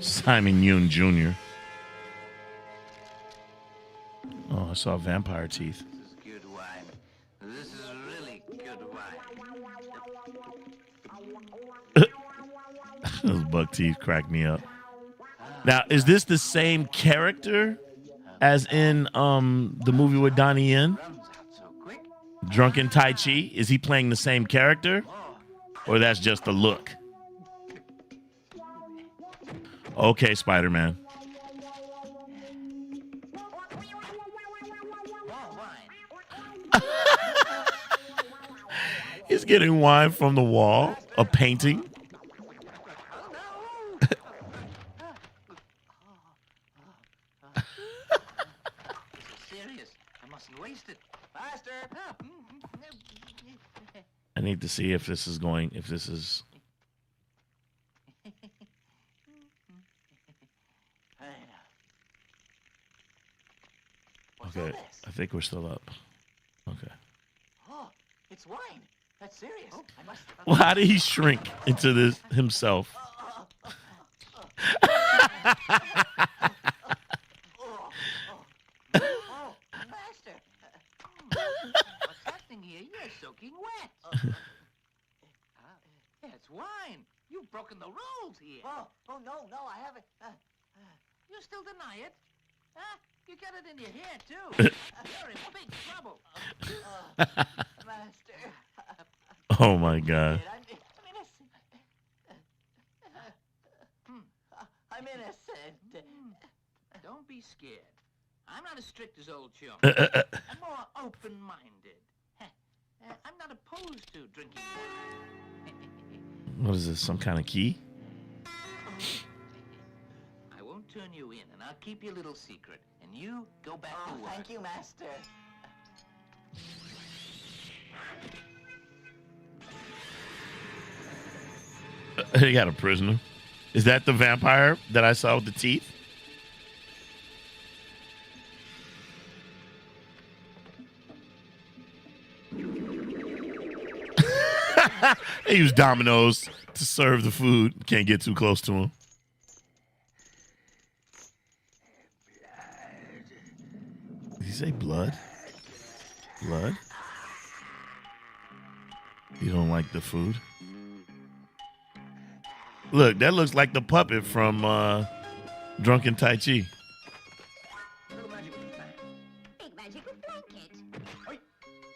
Simon Yoon Jr. Oh, I saw vampire teeth. This is good wine. This is really good wine. Those buck teeth crack me up. Now, is this the same character as in the movie with Donnie Yen? Drunken Tai Chi? Is he playing the same character? Or that's just the look? Okay, Spider-Man. He's getting wine from the wall, a painting. Serious. I mustn't waste it. Faster. I need to see if this is going, if this is... Okay, I think we're still up. Okay. Oh, it's wine. That's serious. I must. Well, how did he shrink into this himself? Oh, master. What's happening here? You're soaking wet. It's wine. You've broken the rules here. Oh, no, I haven't. You still deny it? You got it in your hair, too. You're in big trouble. Master. Oh, my God. I'm innocent. Don't be scared. I'm not as strict as old Chum. Uh, I'm more open-minded. I'm not opposed to drinking wine. What is this, some kind of key? I won't turn you in, and I'll keep your little secret. And you go back to work. Thank you, Master. He got a prisoner. Is that the vampire that I saw with the teeth? They use dominoes to serve the food. Can't get too close to him. Did he say blood? Blood? You don't like the food? Look, that looks like the puppet from Drunken Tai Chi. Little magical fan. Big magical blanket. Oi,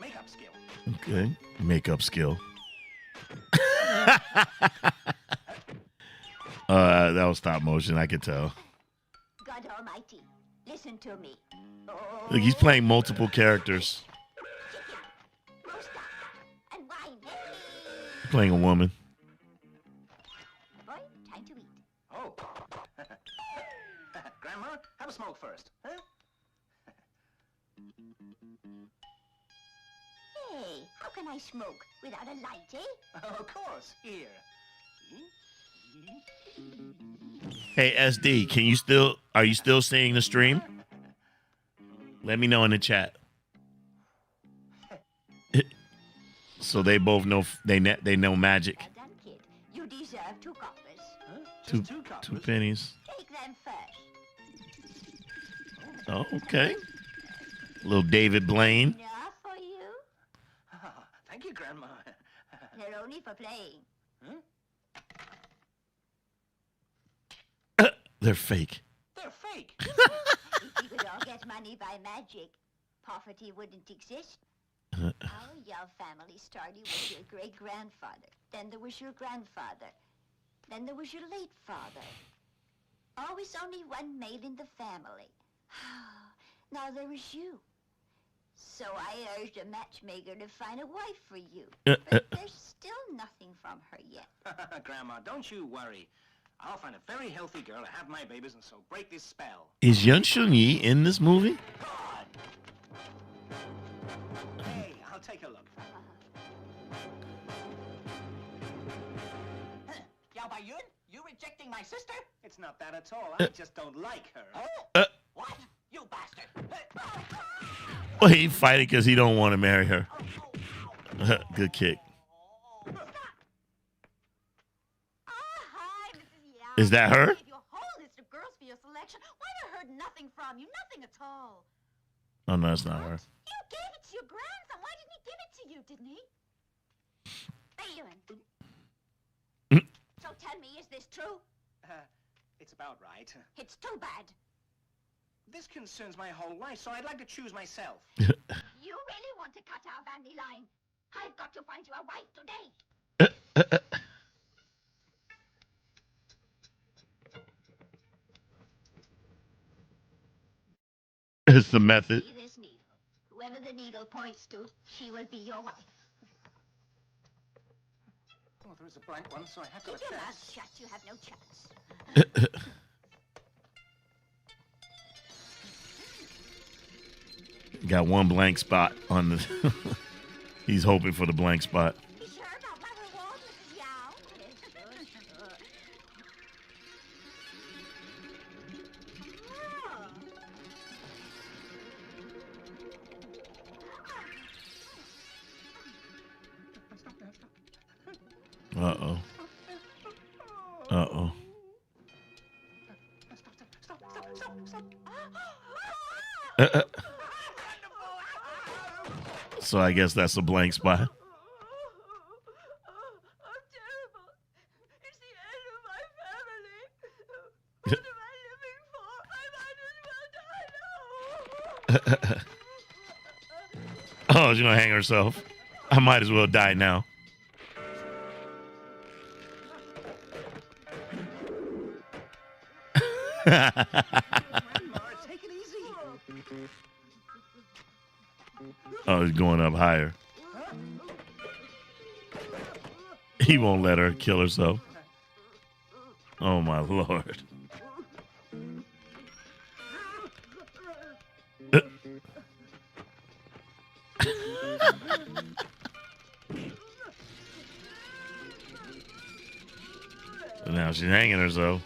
makeup skill. Okay, makeup skill. That was stop motion, I could tell. God Almighty, listen to me. Look, he's playing multiple characters. Chicken, roast duck, and wine. Playing a woman. Boy, time to eat. Oh. Grandma, have a smoke first. Huh? Hey, how can I smoke without a light, eh? Of course. Here. Hey SD, are you still seeing the stream? Let me know in the chat. So they both know they know magic. Well done, kid. You deserve 2 coppers. Huh? Two Just two coppers? 2 pennies. Take them first. Oh, okay. Little David Blaine. Enough for you? Oh, thank you, Grandma. They're only for playing. Huh? They're fake. They're fake. If we could all get money by magic, poverty wouldn't exist. Our Yao family started with your great-grandfather. Then there was your grandfather. Then there was your late father. Always only one male in the family. Now there is you. So I urged a matchmaker to find a wife for you. But there's still nothing from her yet. Grandma, don't you worry. I'll find a very healthy girl to have my babies and so break this spell. Is Yun Shun Yi in this movie? God! Hey, I'll take a look. Yao Baiyun, you rejecting my sister? It's not that at all. I just don't like her. What? You bastard! Well, he fighting because he don't want to marry her. Good kick. Hi, Mrs. Yao. Is that her? I gave you a whole list of girls for your selection. Why'd I heard nothing from you? Nothing at all. Oh, no, it's not her. You gave it to your grandson. Why didn't he give it to you, didn't he? Bayon. So tell me, is this true? It's about right. It's too bad. This concerns my whole life, so I'd like to choose myself. You really want to cut our family line? I've got to find you a wife today. It's the method. See this needle. Whoever the needle points to, she will be your wife. Oh, there is a blank one, so I have to Keep your check. mouth shut. You have no chance. Got one blank spot on the. He's hoping for the blank spot. Be sure about my reward, Mrs. Yao. Uh-oh. Uh-oh. So I guess that's a blank spot. I'm terrible. It's the end of my family. What am I living for? I might as well die now. Oh, she's gonna hang herself. I might as well die now. Grandma, take it easy. Oh, he's going up higher. He won't let her kill herself. Oh my lord. Now she's hanging herself.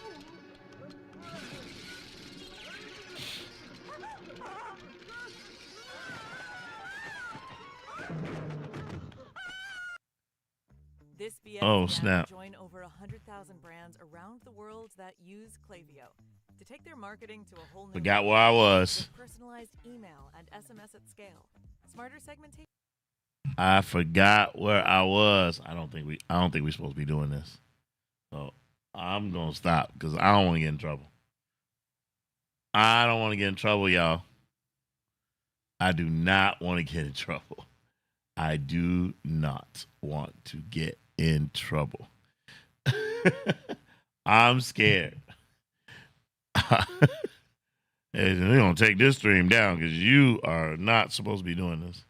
This BX Oh, now snap. join over 100,000 brands around the world that use Klaviyo to take their marketing to a whole new Forgot level where I was. with personalized email and SMS at scale, smarter segmentation. I forgot where I was. I don't think we're supposed to be doing this. So I'm gonna stop because I don't want to get in trouble. I don't want to get in trouble, y'all. I do not want to get in trouble. I do not want to get in trouble. I'm scared. Hey, they're gonna take this stream down because you are not supposed to be doing this.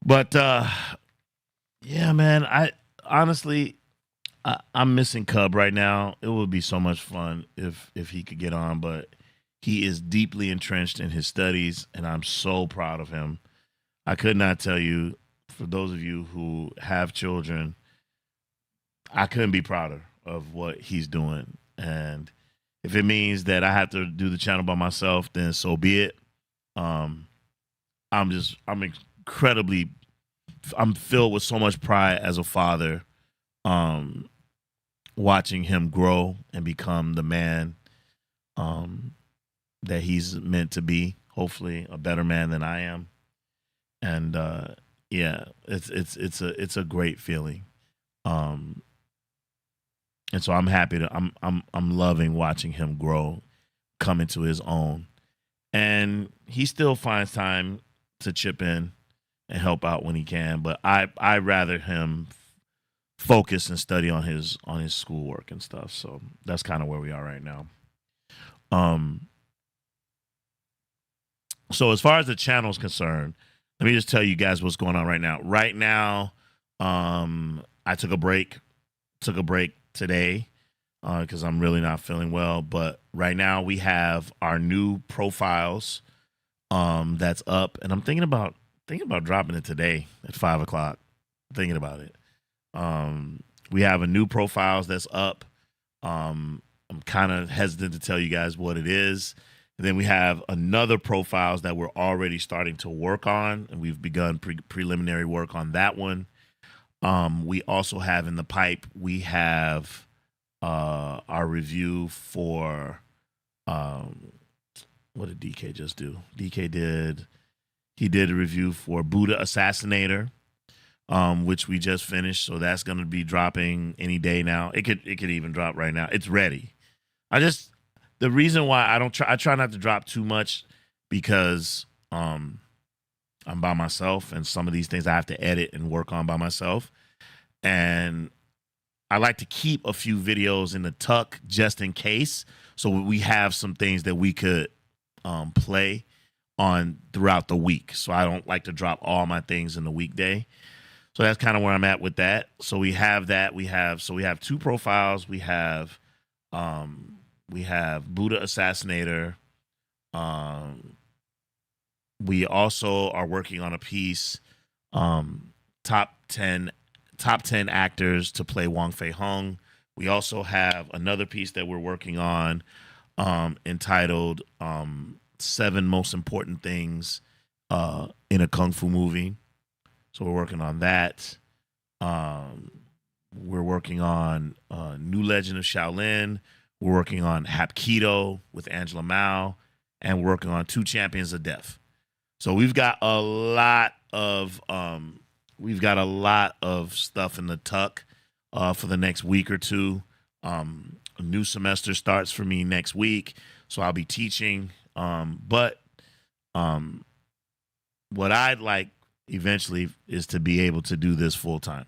But yeah, man, I honestly I'm missing Cub right now. It would be so much fun if he could get on, but he is deeply entrenched in his studies, and I'm so proud of him. I could not tell you, for those of you who have children, I couldn't be prouder of what he's doing. And if it means that I have to do the channel by myself, then so be it. I'm filled with so much pride as a father, watching him grow and become the man that he's meant to be. Hopefully, a better man than I am. And yeah, it's a great feeling. And so I'm happy to I'm loving watching him grow come into his own. And he still finds time to chip in and help out when he can. But I rather him focus and study on his schoolwork and stuff. So that's kind of where we are right now. So as far as the channel is concerned, let me just tell you guys what's going on right now. Right now, I took a break today because I'm really not feeling well. But right now we have our new profiles that's up, and I'm thinking about dropping it today at 5 o'clock. Thinking about it. We have a new profiles that's up. I'm kind of hesitant to tell you guys what it is. And then we have another profiles that we're already starting to work on, and we've begun preliminary work on that one. We also have in the pipe, we have our review for what did DK just do? DK did a review for Buddha Assassinator, which we just finished. So that's going to be dropping any day now. It could even drop right now. It's ready. The reason why I try not to drop too much because I'm by myself, and some of these things I have to edit and work on by myself. And I like to keep a few videos in the tuck just in case, so we have some things that we could play on throughout the week. So I don't like to drop all my things in the weekday. So that's kind of where I'm at with that. So we have that. We have two profiles. We have Buddha Assassinator. We also are working on a piece, top 10 actors to play Wong Fei Hung. We also have another piece that we're working on, entitled 7 Most Important Things in a Kung Fu Movie. So we're working on that. We're working on New Legend of Shaolin. We're working on Hapkido with Angela Mao, and we're working on 2 Champions of Death. So we've got a lot of stuff in the tuck for the next week or two. A new semester starts for me next week, so I'll be teaching. But what I'd like eventually is to be able to do this full time,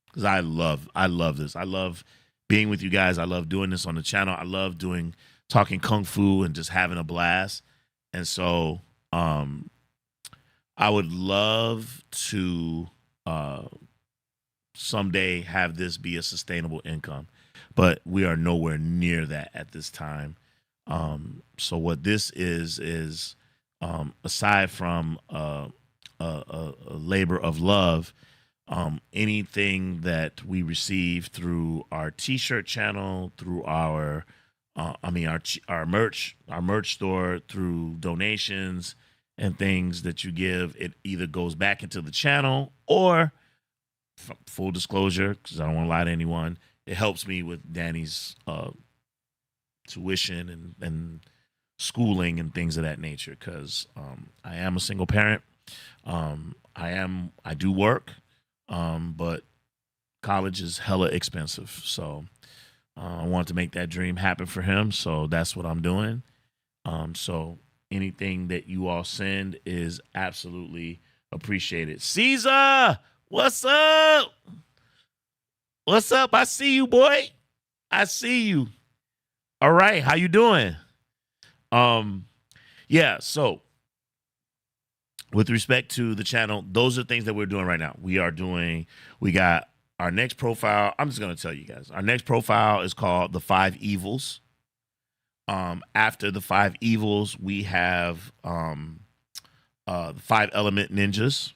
because I love this. I love being with you guys. I love doing this on the channel. I love talking Kung Fu and just having a blast. And so I would love to someday have this be a sustainable income, but we are nowhere near that at this time. So what this is aside from a labor of love, anything that we receive through our t-shirt channel, through our merch store, through donations and things that you give, it either goes back into the channel or, full disclosure, because I don't want to lie to anyone, it helps me with Danny's tuition and schooling and things of that nature, because I am a single parent. I do work, but college is hella expensive. So I want to make that dream happen for him. So that's what I'm doing. So anything that you all send is absolutely appreciated. Caesar, what's up? What's up? I see you, boy. I see you. All right. How you doing? Yeah. So with respect to the channel, those are things that we're doing right now. We got our next profile. I'm just going to tell you guys. Our next profile is called The 5 Evils. After The 5 Evils, we have the 5 Element Ninjas.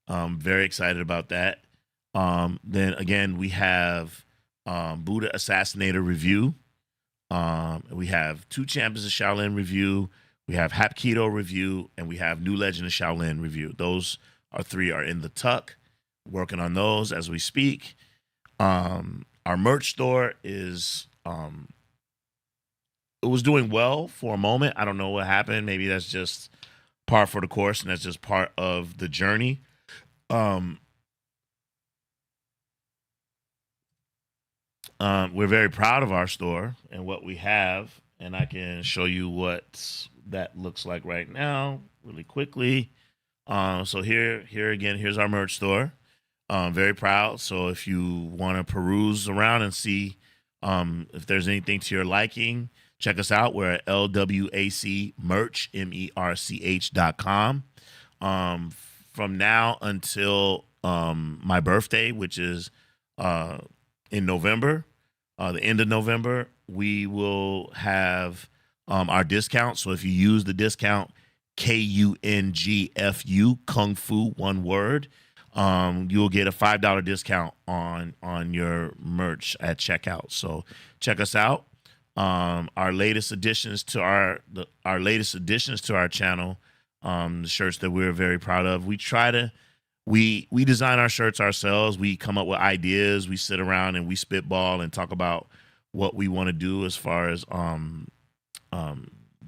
Very excited about that. Then again, we have Buddha Assassinator review. We have 2 Champions of Shaolin review. We have Hapkido review, and we have New Legend of Shaolin review. Those 3 are in the tuck. Working on those as we speak. Our merch store is it was doing well for a moment. I don't know what happened. Maybe that's just par for the course, and that's just part of the journey. We're very proud of our store and what we have, and I can show you what that looks like right now really quickly. So here again, here's our merch store. Very proud. So if you want to peruse around and see if there's anything to your liking, check us out. We're at LWAC merch, MERCH.com. From now until my birthday, which is in November, the end of November, we will have our discount. So if you use the discount KUNGFU, Kung Fu, one word, you'll get a $5 discount on your merch at checkout. So check us out. Our latest additions to our channel, the shirts that we're very proud of. We design our shirts ourselves. We come up with ideas. We sit around and we spitball and talk about what we want to do as far as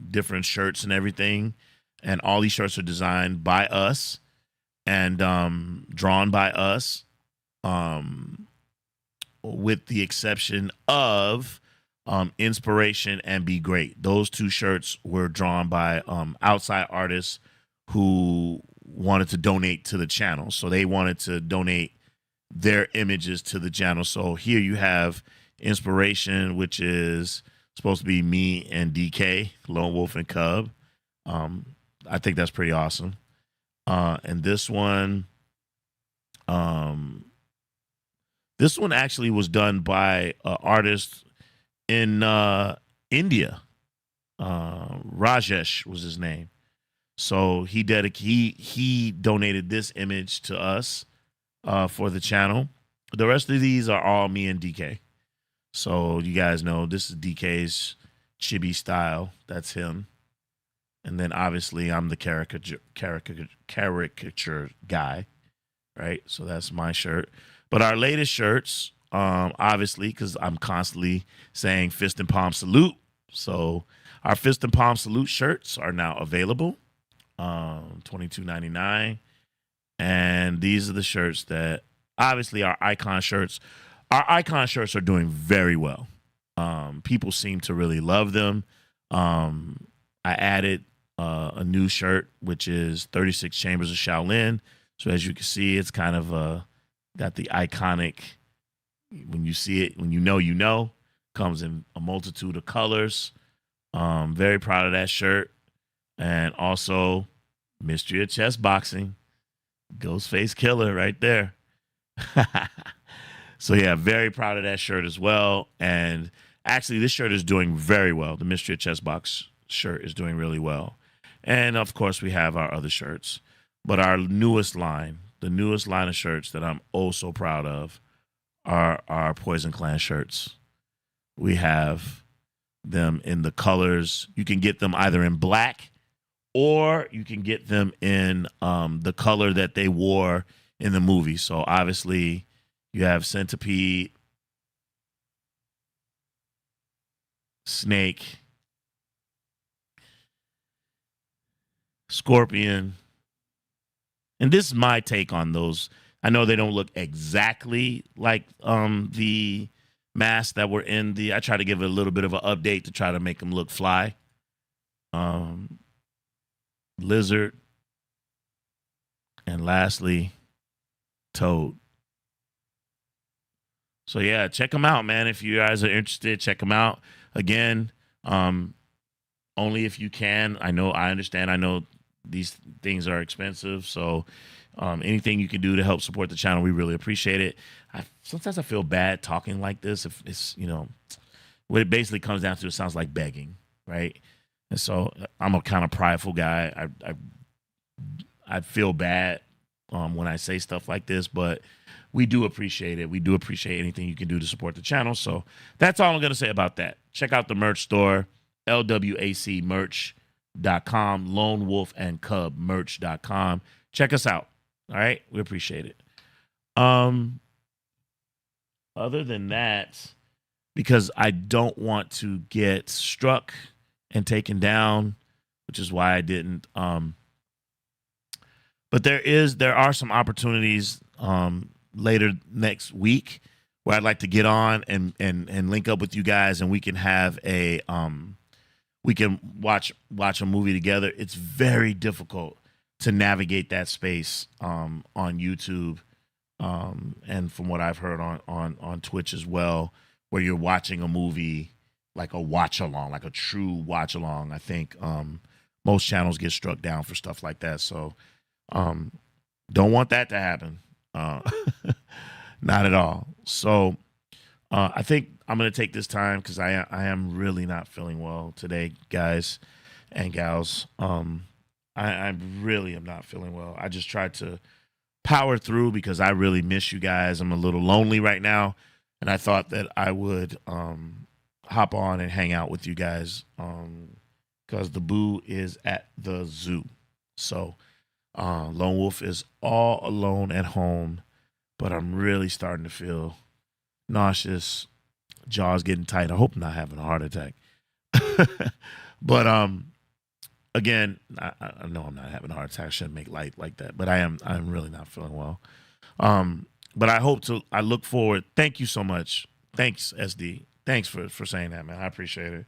different shirts and everything. And all these shirts are designed by us and drawn by us, with the exception of Inspiration and Be Great. Those two shirts were drawn by outside artists who wanted to donate to the channel. So they wanted to donate their images to the channel. So here you have Inspiration, which is supposed to be me and DK, Lone Wolf and Cub. I think that's pretty awesome. And this one actually was done by an artist in India. Rajesh was his name. So he donated this image to us for the channel. The rest of these are all me and DK. So you guys know this is DK's chibi style. That's him. And then obviously I'm the caricature guy, right? So that's my shirt. But our latest shirts, obviously, because I'm constantly saying fist and palm salute. So our fist and palm salute shirts are now available, $22.99. And these are the shirts that obviously our icon shirts. Our icon shirts are doing very well. People seem to really love them. I added a new shirt, which is 36 Chambers of Shaolin. So as you can see, it's kind of got the iconic, when you see it, when you know, comes in a multitude of colors. Very proud of that shirt. And also Mystery of Chess Boxing, Ghostface Killer right there. So yeah, very proud of that shirt as well. And actually this shirt is doing very well. The Mystery of Chess Box shirt is doing really well. And of course we have our other shirts. But our newest line, the newest line of shirts that I'm oh so proud of are our Poison Clan shirts. We have them in the colors. You can get them either in black or you can get them in the color that they wore in the movie. So obviously you have Centipede, Snake, Scorpion. And this is my take on those. I know they don't look exactly like the masks that were in the. I try to give it a little bit of an update to try to make them look fly. Lizard. And lastly, Toad. So yeah, check them out, man. If you guys are interested, check them out. Again, only if you can. I understand. I know these things are expensive. So anything you can do to help support the channel, we really appreciate it. Sometimes I feel bad talking like this. If it's, what it basically comes down to, it sounds like begging, right? And so I'm a kind of prideful guy. I feel bad when I say stuff like this, but we do appreciate it. We do appreciate anything you can do to support the channel. So that's all I'm going to say about that. Check out the merch store, LWACmerch.com, Lone Wolf and Cub merch.com. Check us out. All right. We appreciate it. Other than that, because I don't want to get struck and taken down, which is why I didn't. But there are some opportunities later next week where I'd like to get on and link up with you guys, and we can have a we can watch a movie together. It's very difficult to navigate that space on YouTube, and from what I've heard on Twitch as well, where you're watching a movie like a watch along, like a true watch along. I think most channels get struck down for stuff like that. So don't want that to happen. Not at all. So I think I'm going to take this time because I am really not feeling well today, guys and gals. I really am not feeling well. I just tried to power through because I really miss you guys. I'm a little lonely right now, and I thought that I would hop on and hang out with you guys because the boo is at the zoo. So Lone Wolf is all alone at home, but I'm really starting to feel nauseous, jaws getting tight. I hope I'm not having a heart attack. But again, I know I'm not having a heart attack. I shouldn't make light like that, but I'm really not feeling well. But I look forward. Thank you so much. Thanks, SD. Thanks for saying that, man. I appreciate it.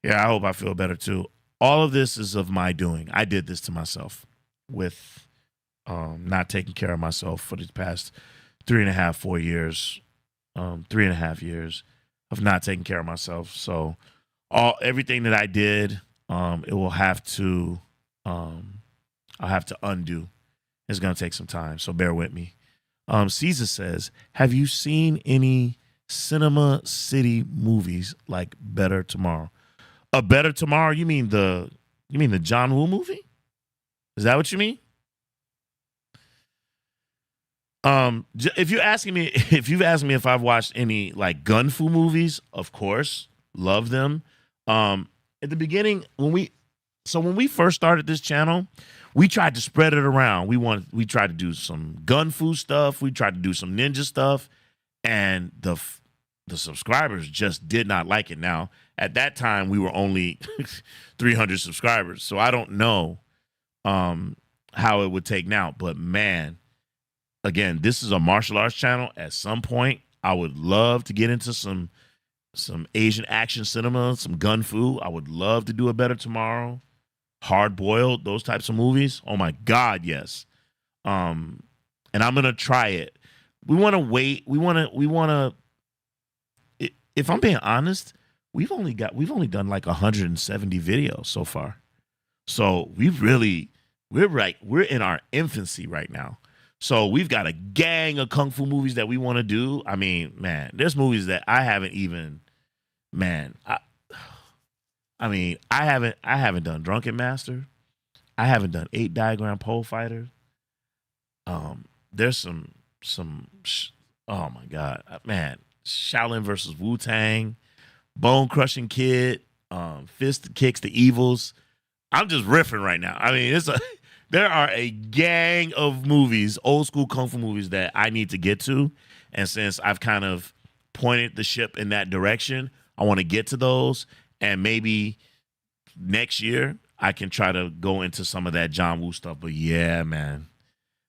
Yeah, I hope I feel better too. All of this is of my doing. I did this to myself with not taking care of myself for the past 3.5 years of not taking care of myself. So everything that I did, it will have to, I'll have to undo. It's going to take some time. So bear with me. Caesar says, have you seen any Cinema City movies like Better Tomorrow? A Better Tomorrow? You mean the John Woo movie? Is that what you mean? If you've asked me if I've watched any like gun fu movies, of course, love them. At the beginning, when we first started this channel, we tried to spread it around. We tried to do some gun fu stuff. We tried to do some ninja stuff, and the subscribers just did not like it. Now, at that time, we were only 300 subscribers, so I don't know how it would take now. But man, again, this is a martial arts channel. At some point, I would love to get into some Asian action cinema, some gun fu. I would love to do A Better Tomorrow, Hard Boiled, those types of movies. Oh my God, yes. And I'm gonna try it. We want to wait. We want to. If I'm being honest, we've only done like 170 videos so far. So we're in our infancy right now. So we've got a gang of kung fu movies that we want to do. I mean, man, there's movies that I haven't even, man. I haven't done Drunken Master. I haven't done 8 Diagram Pole Fighter. There's some. Oh my God, man. Shaolin versus Wu-Tang, Bone Crushing Kid, Fist Kicks the Evils. I'm just riffing right now. I mean, there are a gang of movies, old school kung fu movies that I need to get to. And since I've kind of pointed the ship in that direction, I want to get to those. And maybe next year I can try to go into some of that John Woo stuff. But yeah, man,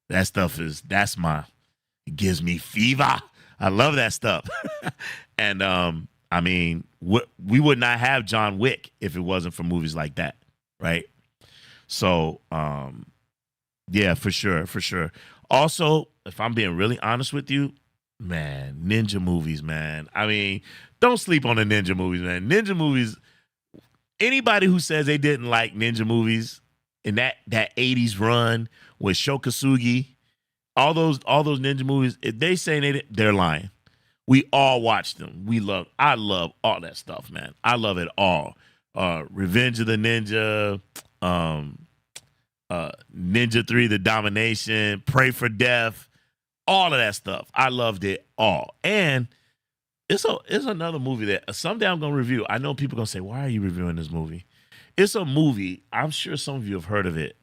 that stuff it gives me fever. I love that stuff. And I mean, we would not have John Wick if it wasn't for movies like that, right? So, yeah, for sure. Also, if I'm being really honest with you, man, ninja movies, man. I mean, don't sleep on the ninja movies, man. Ninja movies, anybody who says they didn't like ninja movies in that 80s run with Shokasugi, all those ninja movies, if they say they're lying. We all watch them. I love all that stuff, man. I love it all. Revenge of the Ninja, Ninja 3, The Domination, Pray for Death, all of that stuff. I loved it all. And it's another movie that someday I'm going to review. I know people are going to say, why are you reviewing this movie? It's a movie. I'm sure some of you have heard of it.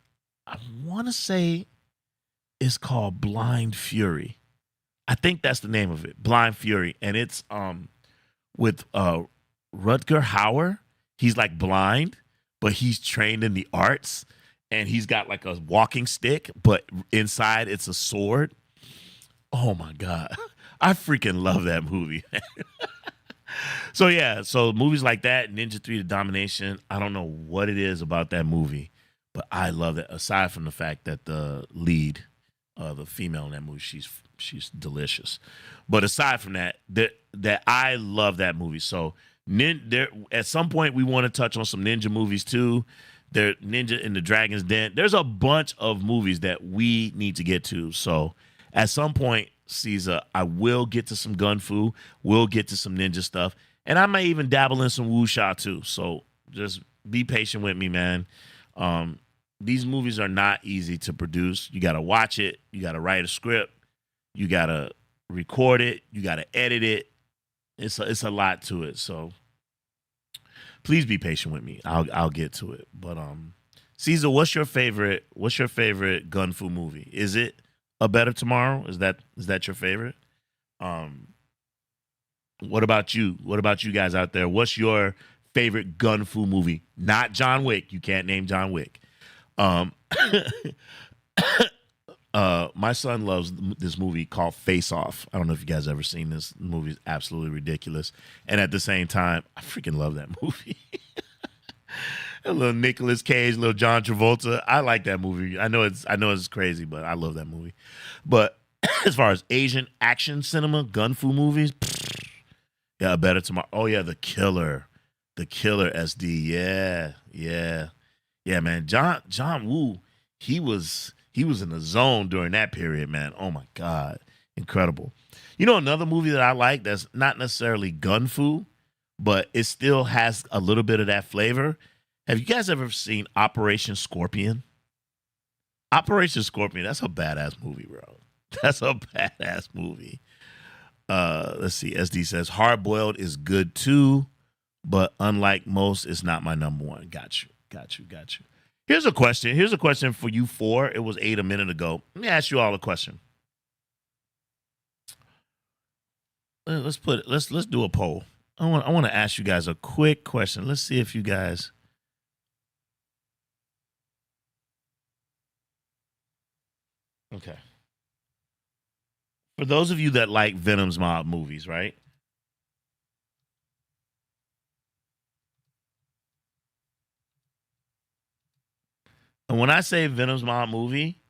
I want to say it's called Blind Fury. I think that's the name of it, Blind Fury. And it's with Rutger Hauer. He's like blind, but he's trained in the arts. And he's got like a walking stick, but inside it's a sword. Oh my God. I freaking love that movie. So yeah, so movies like that, Ninja 3 The Domination, I don't know what it is about that movie, but I love it. Aside from the fact that the lead, the female in that movie, she's delicious. But aside from that, that I love that movie. So there at some point we want to touch on some ninja movies too. There Ninja in the Dragon's Den. There's a bunch of movies that we need to get to. So at some point, Caesar, I will get to some gun fu. We'll get to some ninja stuff. And I may even dabble in some wuxia too. So just be patient with me, man. These movies are not easy to produce. You got to watch it. You got to write a script. You got to record it. You got to edit it. It's a lot to it. So please be patient with me. I'll get to it. But Caesar, what's your favorite gun fu movie? Is it A Better Tomorrow? Is that your favorite? What about you? What about you guys out there? What's your favorite gun fu movie? Not John Wick. You can't name John Wick. My son loves this movie called Face Off. I don't know if you guys ever seen this movie. It's absolutely ridiculous. And at the same time, I freaking love that movie. A little Nicolas Cage, little John Travolta. I like that movie. I know it's crazy, but I love that movie. But as far as Asian action cinema, gun fu movies, yeah, A Better Tomorrow. Oh yeah, The Killer SD. Yeah, man. John Woo, he was in the zone during that period, man. Oh my God, incredible. You know another movie that I like that's not necessarily gun fu, but it still has a little bit of that flavor. Have you guys ever seen Operation Scorpion? Operation Scorpion, that's a badass movie, bro. That's a badass movie. Let's see. SD says Hard Boiled is good too, but unlike most, it's not my number one. Got you. Here's a question for you four. It was 8 a minute ago. Let me ask you all a question. Let's do a poll. I want to ask you guys a quick question. Let's see if you guys. Okay. For those of you that like Venom's mob movies, right? And when I say Venom's mob movie,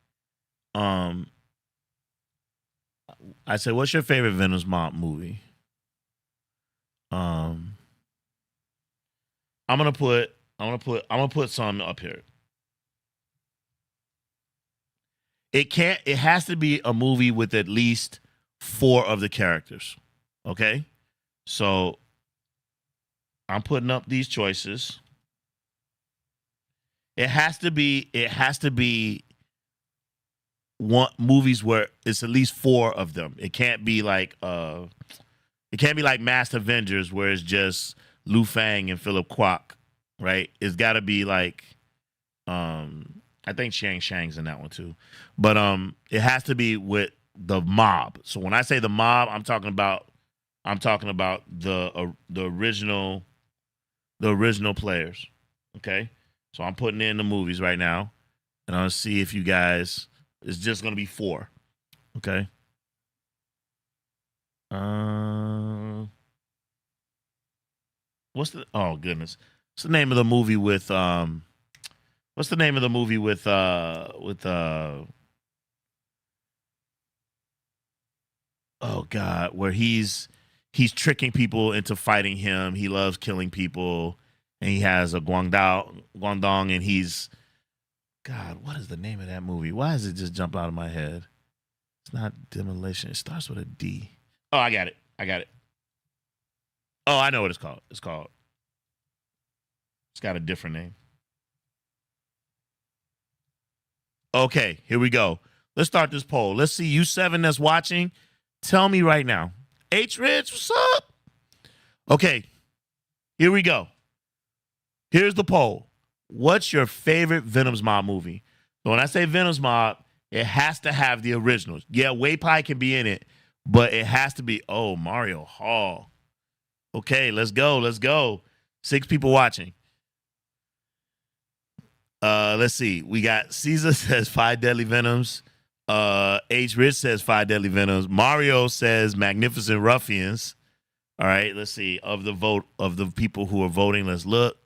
I say, what's your favorite Venom's mob movie? I'm gonna put something up here. It has to be a movie with at least 4 of the characters. Okay? So I'm putting up these choices. It has to be movies where it's at least 4 of them. It can't be like Masked Avengers where it's just Liu Fang and Philip Kwok, right? It's got to be like I think Shang's in that one too. But it has to be with the mob. So when I say the mob, I'm talking about the original players. Okay? So I'm putting in the movies right now, and I'll see if you guys. It's just gonna be 4. Okay. What's the? Oh goodness. What's the name of the movie with? What's the name of the movie with? Oh God, where he's tricking people into fighting him. He loves killing people. And he has a Guangdong, and he's, God, what is the name of that movie? Why does it just jump out of my head? It's not Demolition. It starts with a D. Oh, I got it. Oh, I know what it's called. It's got a different name. Okay, here we go. Let's start this poll. Let's see, you 7 that's watching, tell me right now. H. Rich, what's up? Okay, here we go. Here's the poll. What's your favorite Venom's Mob movie? So when I say Venom's Mob, it has to have the originals. Yeah, Wei Pai can be in it, but it has to be, Mario Hall. Okay, let's go. 6 people watching. Let's see. We got Caesar says 5 Deadly Venoms. H. Rich says 5 Deadly Venoms. Mario says Magnificent Ruffians. All right, let's see. Of the people who are voting, let's look.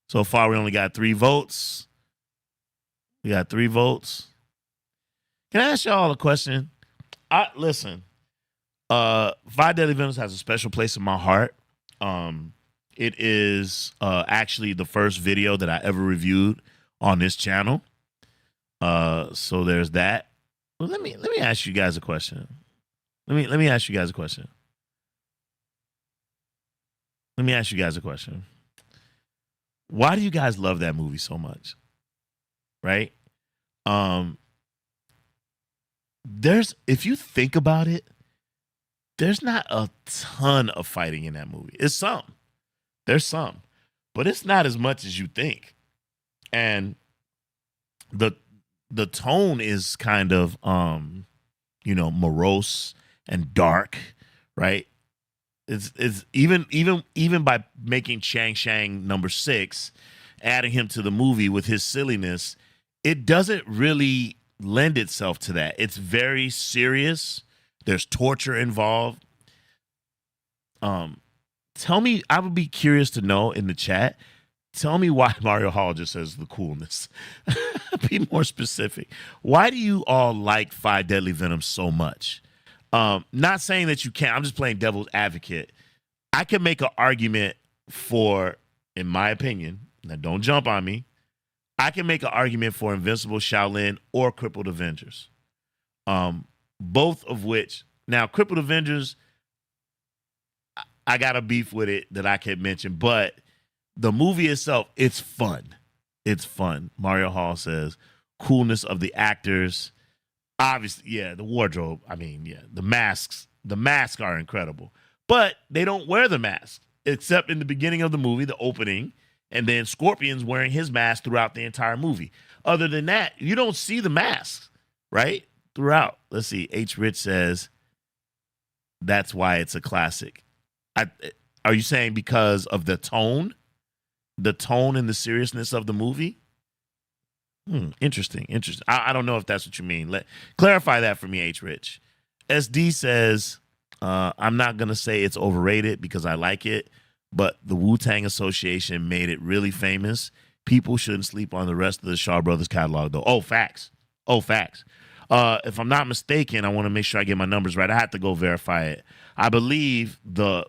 So far, we only got 3 votes. We got 3 votes. Can I ask y'all a question? Listen. Five Deadly Venoms has a special place in my heart. It is actually the first video that I ever reviewed on this channel. So there's that. Well, let me ask you guys a question. Let me ask you guys a question. Let me ask you guys a question. Why do you guys love that movie so much? Right? If you think about it, there's not a ton of fighting in that movie. There's some, but it's not as much as you think. And the tone is kind of morose and dark, right? It's even by making Chang Shang number 6, adding him to the movie with his silliness, it doesn't really lend itself to that. It's very serious. There's torture involved. Tell me, I would be curious to know in the chat, tell me why Mario Hall just says the coolness. Be more specific. Why do you all like Five Deadly Venoms so much? Not saying that you can't. I'm just playing devil's advocate. I can make an argument for, in my opinion, now don't jump on me, I can make an argument for Invincible Shaolin or Crippled Avengers. Both of which, now Crippled Avengers, I got a beef with it that I can mention, but the movie itself, it's fun. It's fun. Mario Hall says, coolness of the actors. Obviously, yeah, the wardrobe. I mean, yeah, the masks are incredible. But they don't wear the mask, except in the beginning of the movie, the opening, and then Scorpion's wearing his mask throughout the entire movie. Other than that, you don't see the masks, right? Throughout. Let's see. H. Rich says, that's why it's a classic. Are you saying because of the tone? The tone and the seriousness of the movie? Interesting. I don't know if that's what you mean. Clarify that for me, H. Rich. SD says, I'm not going to say it's overrated because I like it, but the Wu-Tang Association made it really famous. People shouldn't sleep on the rest of the Shaw Brothers catalog, though. Oh, facts. If I'm not mistaken, I want to make sure I get my numbers right. I have to go verify it. I believe the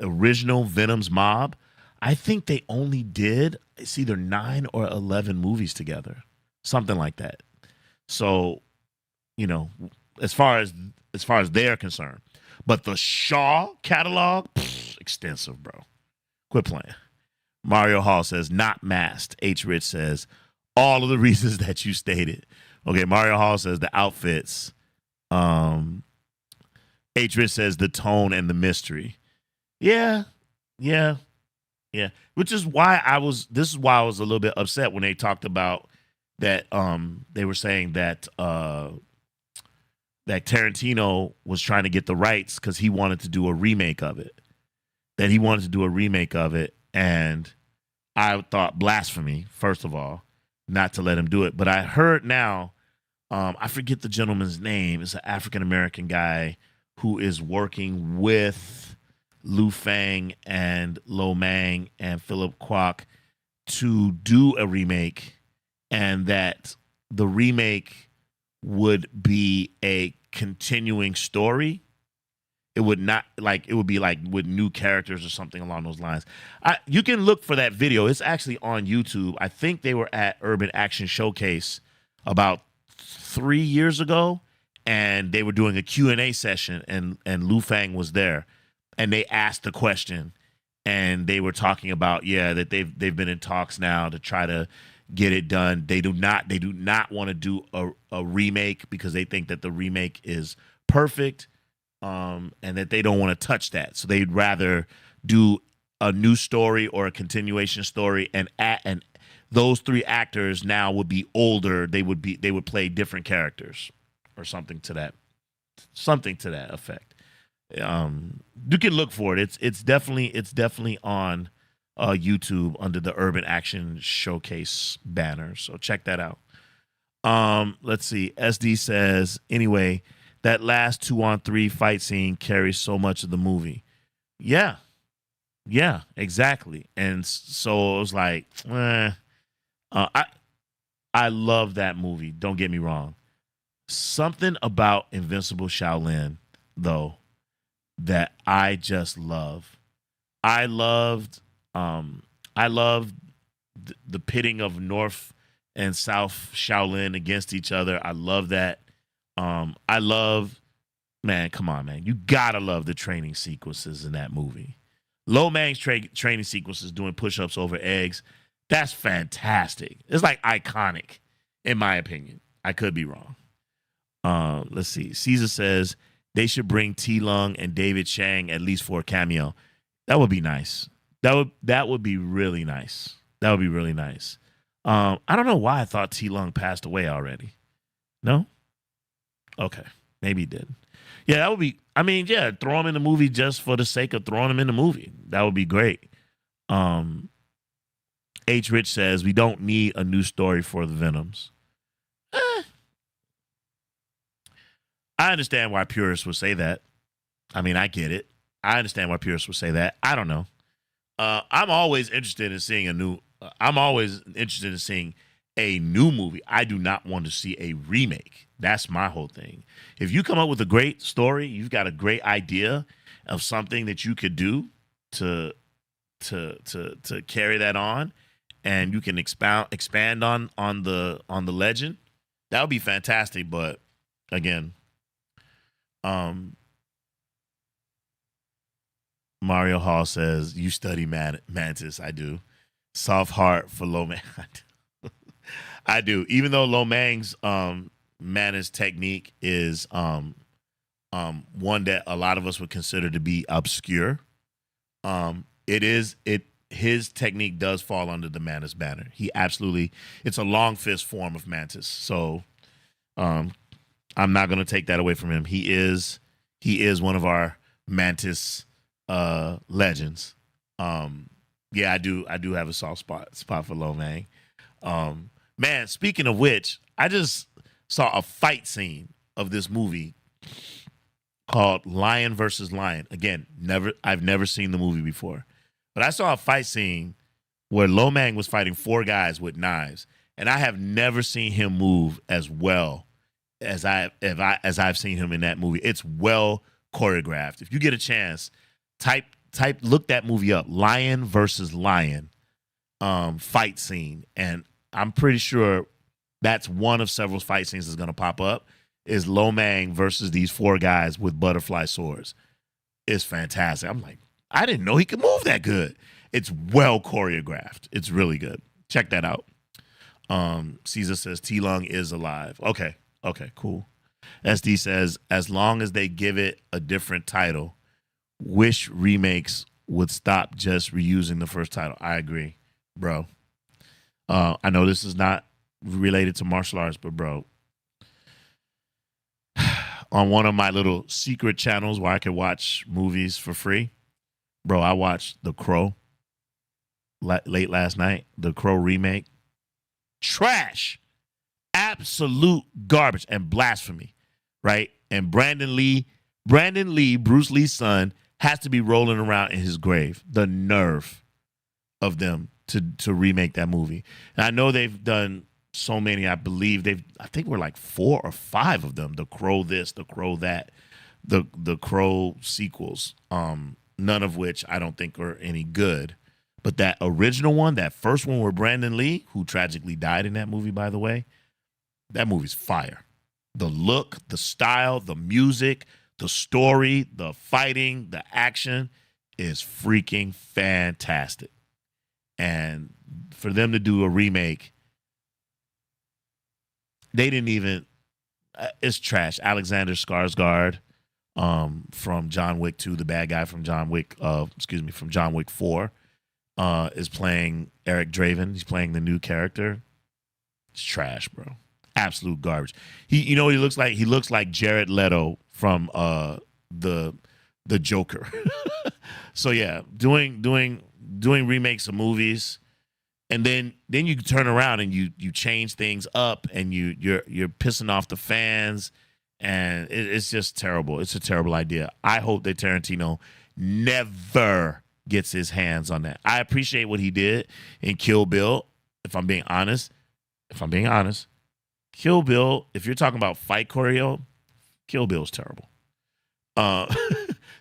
original Venom's mob, I think they only did, it's either 9 or 11 movies together, something like that. So, as far as they're concerned, but the Shaw catalog, extensive, bro. Quit playing. Mario Hall says not masked. H. Rich says all of the reasons that you stated. Okay, Mario Hall says the outfits. H. Rich says the tone and the mystery. Yeah. Which is why this is why I was a little bit upset when they talked about that. They were saying that that Tarantino was trying to get the rights because he wanted to do a remake of it. And I thought blasphemy, first of all, not to let him do it. But I heard now, I forget the gentleman's name. It's an African-American guy who is working with Lu Fang and Lo Mang and Philip Kwok to do a remake, and that the remake would be a continuing story. It would not it would be like with new characters or something along those lines. You can look for that video. It's actually on YouTube. I think they were at Urban Action Showcase about 3 years ago, and they were doing a Q&A session, and Lu Fang was there, and they asked the question, and they were talking about that they've been in talks now to try to get it done. They do not want to do a remake because they think that the remake is perfect, and that they don't want to touch that. So they'd rather do a new story or a continuation story, and those 3 actors now would be older. They would play different characters or something to that effect. You can look for it. It's definitely on YouTube under the Urban Action Showcase banner. So check that out. Let's see. SD says, anyway, that last 2-on-3 fight scene carries so much of the movie. Yeah, exactly. And so it was like, I love that movie. Don't get me wrong. Something about Invincible Shaolin, though, that I just love. I loved the pitting of North and South Shaolin against each other. I love that. I love, man, come on, man. You gotta love the training sequences in that movie. Lo Mang's training sequences doing push-ups over eggs. That's fantastic. It's like iconic, in my opinion. I could be wrong. Let's see. Caesar says they should bring T Lung and David Chang at least for a cameo. That would be nice. That would be really nice. That would be really nice. I don't know why I thought T Lung passed away already. No? Okay. Maybe he did. Yeah, that would be, I mean, yeah, throw him in the movie just for the sake of throwing him in the movie. That would be great. H. Rich says, we don't need a new story for the Venoms. I understand why purists would say that. I mean, I get it. I understand why purists would say that. I don't know. I'm always interested in seeing a new movie. I do not want to see a remake. That's my whole thing. If you come up with a great story, you've got a great idea of something that you could do to carry that on, and you can expand on the legend, that would be fantastic. But again, Mario Hall says, you study Mantis. I do. Soft heart for Lo Mang. I do. Even though Lo Mang's Mantis technique is one that a lot of us would consider to be obscure, his technique does fall under the Mantis banner. It's a long fist form of Mantis. So I'm not going to take that away from him. He is one of our Mantis legends. Yeah, I do have a soft spot for Lo Mang. Man, speaking of which, I just saw a fight scene of this movie called Lion versus Lion. Again, I've never seen the movie before, but I saw a fight scene where Lo Mang was fighting 4 guys with knives, and I have never seen him move as well as I've seen him in that movie. It's well choreographed. If you get a chance, look that movie up, Lion versus Lion fight scene, and I'm pretty sure that's one of several fight scenes that's going to pop up, is Lo Mang versus these 4 guys with butterfly swords. It's fantastic. I'm like, I didn't know he could move that good. It's well choreographed. It's really good. Check that out. Caesar says T Lung is alive. Okay, cool. SD says, as long as they give it a different title, wish remakes would stop just reusing the first title. I agree, bro. I know this is not related to martial arts, but bro, on one of my little secret channels where I can watch movies for free, bro, I watched The Crow late last night. The Crow remake. Trash. Absolute garbage and blasphemy, right? And Brandon Lee, Bruce Lee's son, has to be rolling around in his grave. The nerve of them to remake that movie. And I know they've done so many. I think we're like 4 or 5 of them. The Crow this, The Crow that, the Crow sequels. None of which I don't think are any good. But that original one, that first one with Brandon Lee, who tragically died in that movie, by the way, that movie's fire. The look, the style, the music, the story, the fighting, the action is freaking fantastic. And for them to do a remake, they didn't even, it's trash. Alexander Skarsgård from John Wick 2, the bad guy from John Wick 4, is playing Eric Draven. He's playing the new character. It's trash, bro. Absolute garbage. You know what he looks like? He looks like Jared Leto from the Joker. So yeah, doing remakes of movies, and then you turn around and you change things up, and you're pissing off the fans, And it's just terrible. It's a terrible idea. I hope that Tarantino never gets his hands on that. I appreciate what he did in Kill Bill. If I'm being honest, Kill Bill, if you're talking about fight choreo, Kill Bill's terrible.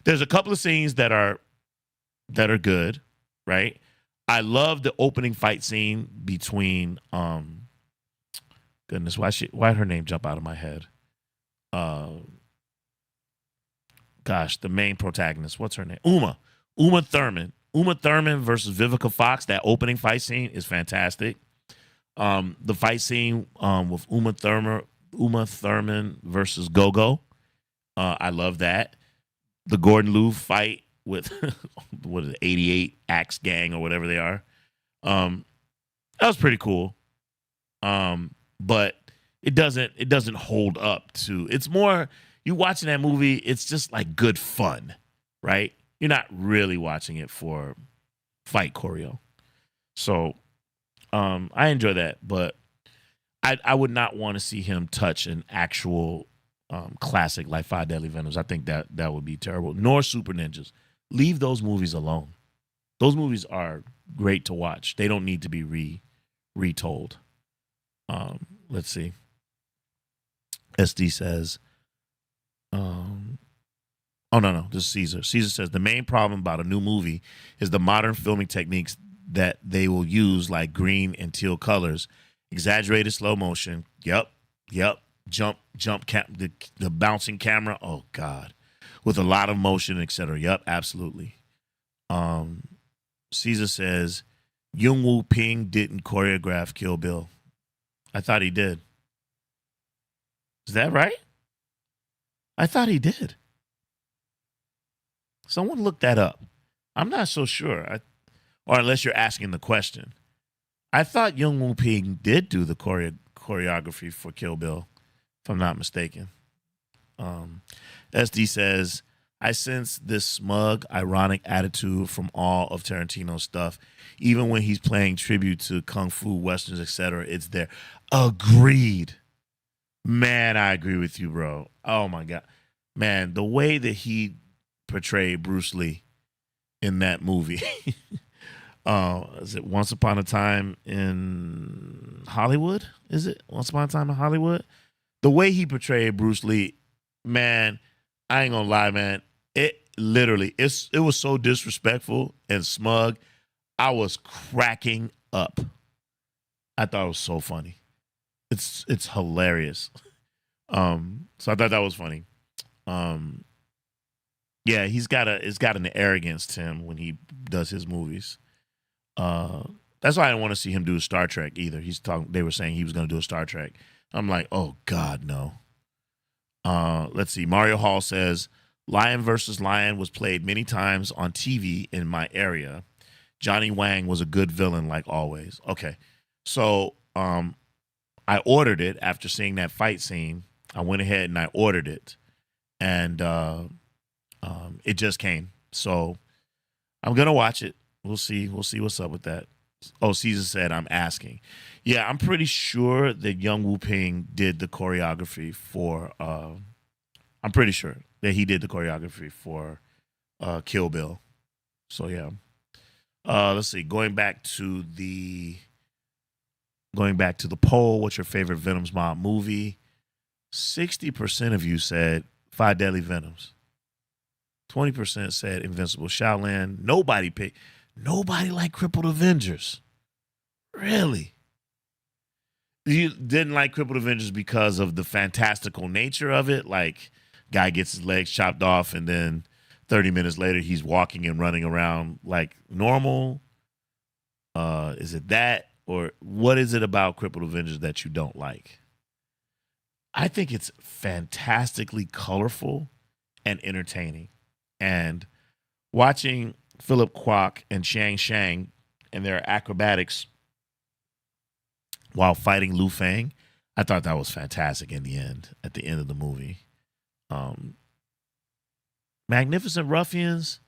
There's a couple of scenes that are good, right? I love the opening fight scene between goodness, why'd her name jump out of my head? Gosh, the main protagonist, what's her name? Uma Thurman. Uma Thurman versus Vivica Fox. That opening fight scene is fantastic. The fight scene with Uma Thurman versus Gogo. I love that. The Gordon Liu fight with what is it, 88 Axe Gang or whatever they are. That was pretty cool. But it doesn't hold up to. It's more you watching that movie. It's just like good fun, right? You're not really watching it for fight choreo. So I enjoy that, but I would not want to see him touch an actual classic like Five Deadly Venoms. I think that would be terrible. Nor Super Ninjas. Leave those movies alone. Those movies are great to watch. They don't need to be retold. Let's see. SD says, oh, no. This is Caesar. Caesar says, the main problem about a new movie is the modern filming techniques that they will use, like green and teal colors, exaggerated slow motion. Yep. Jump, the bouncing camera. Oh, God. With a lot of motion, etc. Yep, absolutely. Caesar says, Yung Woo Ping didn't choreograph Kill Bill. I thought he did. Is that right? I thought he did. Someone look that up. I'm not so sure. Or unless you're asking the question. I thought Yung Woo Ping did do the choreography for Kill Bill, if I'm not mistaken. SD says, I sense this smug, ironic attitude from all of Tarantino's stuff. Even when he's playing tribute to Kung Fu, Westerns, etc., it's there. Agreed. Man, I agree with you, bro. Oh, my God. Man, the way that he portrayed Bruce Lee in that movie. Is it Once Upon a Time in Hollywood? Is it Once Upon a Time in Hollywood? The way he portrayed Bruce Lee, man, I ain't gonna lie, man. It was so disrespectful and smug. I was cracking up. I thought it was so funny. It's hilarious. So I thought that was funny. Yeah, it's got an arrogance to him when he does his movies. That's why I didn't want to see him do a Star Trek either. They were saying he was going to do a Star Trek. I'm like, oh God, no. Let's see. Mario Hall says, Lion versus Lion was played many times on TV in my area. Johnny Wang was a good villain, like always. Okay. So I ordered it after seeing that fight scene. I went ahead and I ordered it. And it just came. So I'm going to watch it. We'll see what's up with that. Oh, Caesar said, I'm asking. Yeah, I'm pretty sure that Yung Woo Ping did the choreography for, I'm pretty sure that he did the choreography for Kill Bill. So, yeah. Let's see. Going back to the poll, what's your favorite Venoms mob movie? 60% of you said Five Deadly Venoms. 20% said Invincible Shaolin. Nobody like Crippled Avengers. Really? You didn't like Crippled Avengers because of the fantastical nature of it? Like, guy gets his legs chopped off and then 30 minutes later he's walking and running around like normal? Is it that? Or what is it about Crippled Avengers that you don't like? I think it's fantastically colorful and entertaining. And watching Philip Kwok and Shang and their acrobatics while fighting Liu Fang, I thought that was fantastic at the end of the movie. Magnificent Ruffians,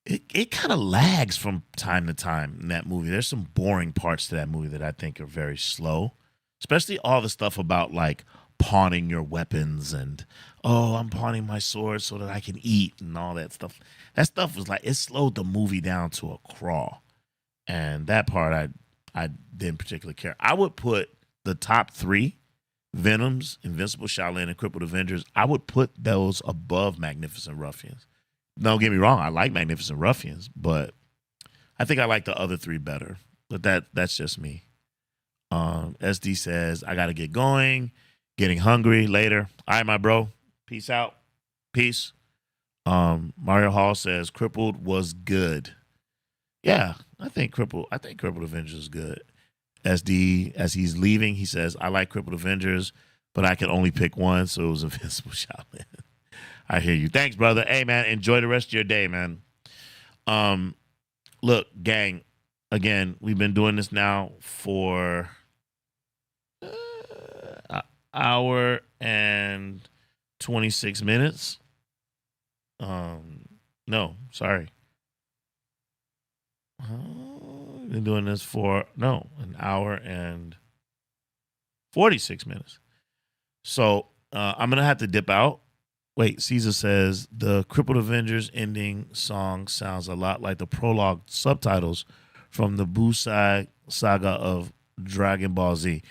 it kind of lags from time to time in that movie. There's some boring parts to that movie that I think are very slow, especially all the stuff about like pawning your weapons and I'm pawning my sword so that I can eat and all that stuff. That stuff was like, it slowed the movie down to a crawl. And that part I didn't particularly care. I would put the top 3, Venoms, Invincible, Shaolin, and Crippled Avengers, I would put those above Magnificent Ruffians. Don't get me wrong, I like Magnificent Ruffians, but I think I like the other 3 better. But that's just me. SD says, I got to get going. Getting hungry later. All right, my bro. Peace out. Peace. Mario Hall says, Crippled was good. Yeah, I think Crippled Avengers is good. SD, as he's leaving, he says, I like Crippled Avengers, but I can only pick one, so it was Invincible Shaolin. I hear you. Thanks, brother. Hey, man, enjoy the rest of your day, man. Look, gang, again, we've been doing this now for an hour and 26 minutes. No, sorry. Been doing this for an hour and 46 minutes. So I'm gonna have to dip out. Wait, Caesar says the Crippled Avengers ending song sounds a lot like the prologue subtitles from the Busai saga of Dragon Ball Z.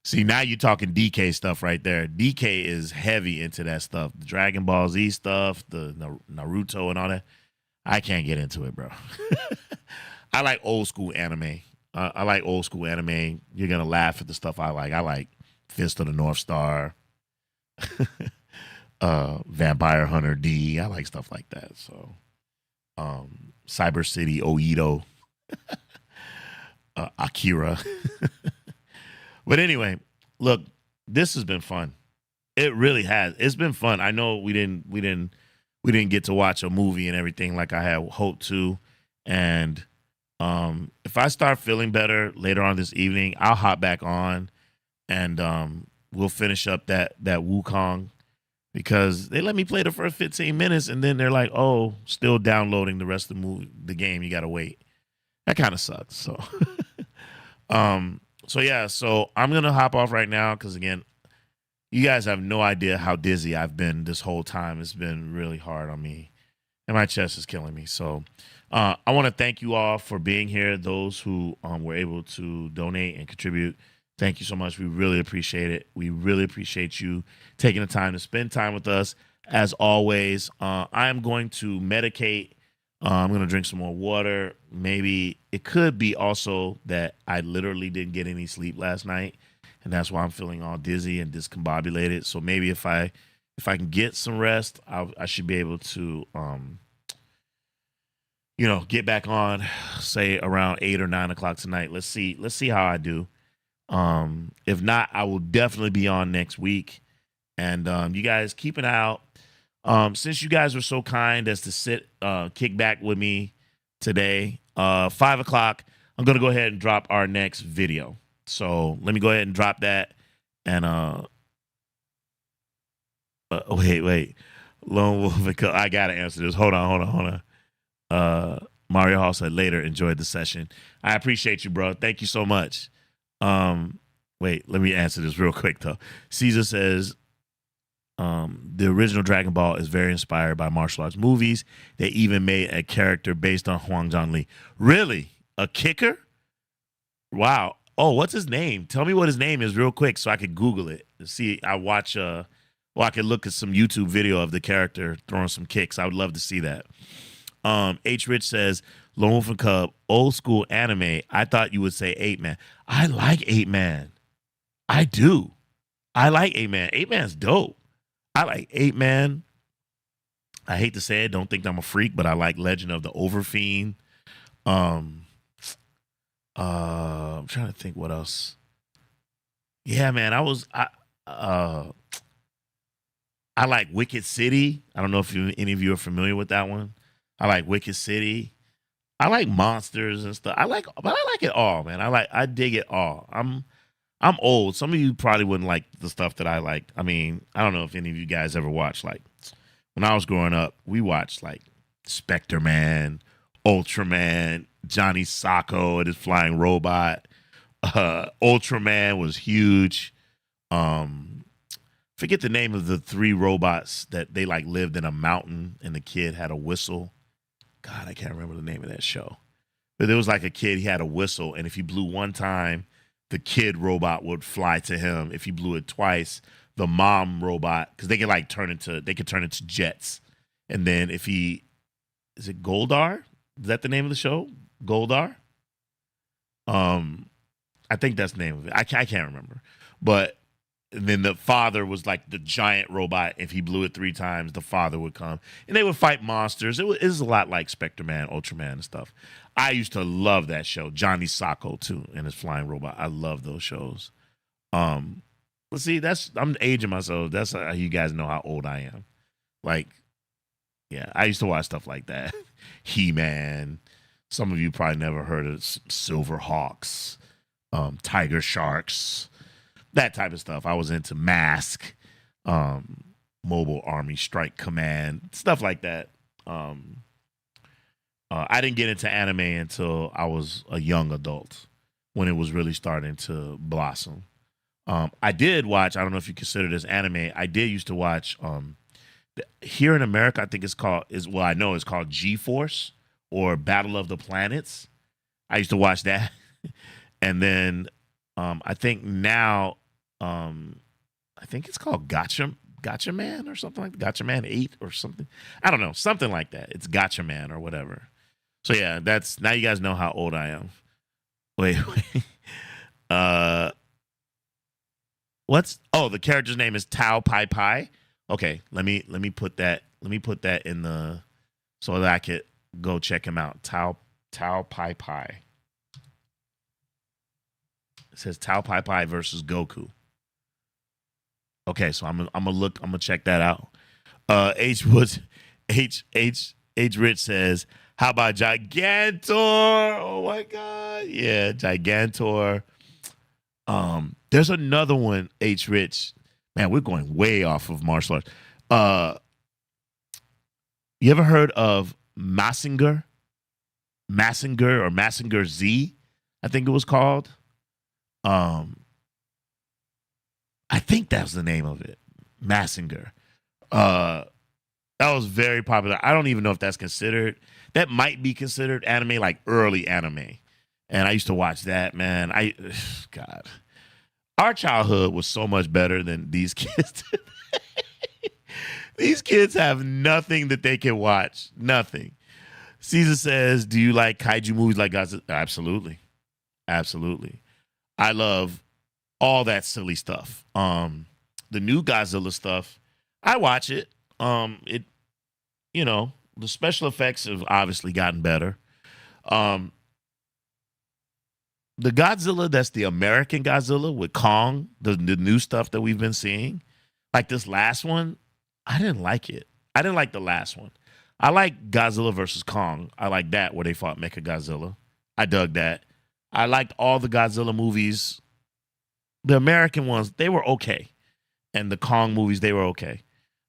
See, now you're talking DK stuff right there. DK is heavy into that stuff. The Dragon Ball Z stuff, the Naruto and all that. I can't get into it, bro. I like old school anime. I like old school anime. You're going to laugh at the stuff I like. I like Fist of the North Star, Vampire Hunter D. I like stuff like that. So, Cyber City, Oedo, Akira. But anyway, look, this has been fun. It really has. It's been fun. I know we didn't get to watch a movie and everything like I had hoped to. And if I start feeling better later on this evening, I'll hop back on and we'll finish up that Wukong, because they let me play the first 15 minutes and then they're like, oh, still downloading the rest of the game. You got to wait. That kind of sucks. So, so I'm going to hop off right now because, again, you guys have no idea how dizzy I've been this whole time. It's been really hard on me, and my chest is killing me. So I want to thank you all for being here, those who were able to donate and contribute. Thank you so much. We really appreciate it. We really appreciate you taking the time to spend time with us. As always, I am going to medicate. I'm going to drink some more water. Maybe it could be also that I literally didn't get any sleep last night, and that's why I'm feeling all dizzy and discombobulated. So maybe if I can get some rest, I should be able to, get back on, say around 8 or 9 o'clock tonight. Let's see how I do. If not, I will definitely be on next week. And you guys keep an eye out. Since you guys were so kind as to kick back with me today, 5 o'clock, I'm going to go ahead and drop our next video. So let me go ahead and drop that. And wait. Lone Wolf, I got to answer this. Hold on. Mario Hall said later, enjoyed the session. I appreciate you, bro. Thank you so much. Wait, let me answer this real quick, though. Caesar says, the original Dragon Ball is very inspired by martial arts movies. They even made a character based on Huang Zhongli. Really? A kicker? Wow. Oh, what's his name? Tell me what his name is real quick so I could Google it. See, I could look at some YouTube video of the character throwing some kicks. I would love to see that. H. Rich says, Lone Wolf and Cub, old school anime. I thought you would say 8-Man. I like 8-Man. I do. I like 8-Man. 8-Man's dope. I like 8-Man. I hate to say it, don't think I'm a freak, but I like Legend of the Overfiend. I'm trying to think what else. Yeah, man, I like Wicked City. I don't know if any of you are familiar with that one. I like Wicked City. I like monsters and stuff. I like it all, man. I dig it all. I'm old. Some of you probably wouldn't like the stuff that I like. I mean, I don't know if any of you guys ever watched, like, when I was growing up, we watched like Spectre Man, Ultraman, Johnny Sacco and his flying robot. Ultraman was huge. forget the name of the 3 robots that they like lived in a mountain and the kid had a whistle. God, I can't remember the name of that show. But there was like a kid, he had a whistle, and if he blew one time, the kid robot would fly to him. If he blew it twice, the mom robot, because they could turn into jets. And then is it Goldar? Is that the name of the show? Goldar? I think that's the name of it. I can't remember. But then the father was like the giant robot. If he blew it 3 times, the father would come. And they would fight monsters. It was a lot like Spectre-Man, Ultraman, and stuff. I used to love that show. Johnny Sacco, too, and his flying robot. I love those shows. But see, I'm aging myself. That's how you guys know how old I am. Like, yeah, I used to watch stuff like that. He-Man. Some of you probably never heard of Silverhawks, Tiger Sharks, that type of stuff. I was into Mask, Mobile Army Strike Command, stuff like that. I didn't get into anime until I was a young adult, when it was really starting to blossom. I did watch, I don't know if you consider this anime, I did used to watch, here in America, I think I know it's called G-Force or Battle of the Planets. I used to watch that. And then I think now, I think it's called Gotcha Man or something like that. Gotcha Man 8 or something. I don't know. Something like that. It's Gotcha Man or whatever. So yeah, now you guys know how old I am. Wait. The character's name is Tao Pai Pai. Okay, let me put that in the, so that I could go check him out. Tao Pai Pai. It says Tao Pai Pai versus Goku. Okay, so I'm gonna check that out. H Rich says, how about Gigantor? Oh my God. Yeah, Gigantor. There's another one, H Rich. Man, we're going way off of martial arts. You ever heard of Massinger? Massinger or Massinger Z, I think it was called. I think that's the name of it. Massinger. That was very popular. I don't even know if that's considered. That might be considered anime, like early anime. And I used to watch that, man. God. Our childhood was so much better than these kids today. These kids have nothing that they can watch. Nothing. Caesar says, do you like kaiju movies like Godzilla? Absolutely. Absolutely. I love all that silly stuff. The new Godzilla stuff, I watch it. The special effects have obviously gotten better. The Godzilla that's the American Godzilla with Kong, the new stuff that we've been seeing, like this last one, I didn't like it. I didn't like the last one. I like Godzilla versus Kong. I like that where they fought Mechagodzilla. I dug that. I liked all the Godzilla movies. The American ones, they were okay. And the Kong movies, they were okay.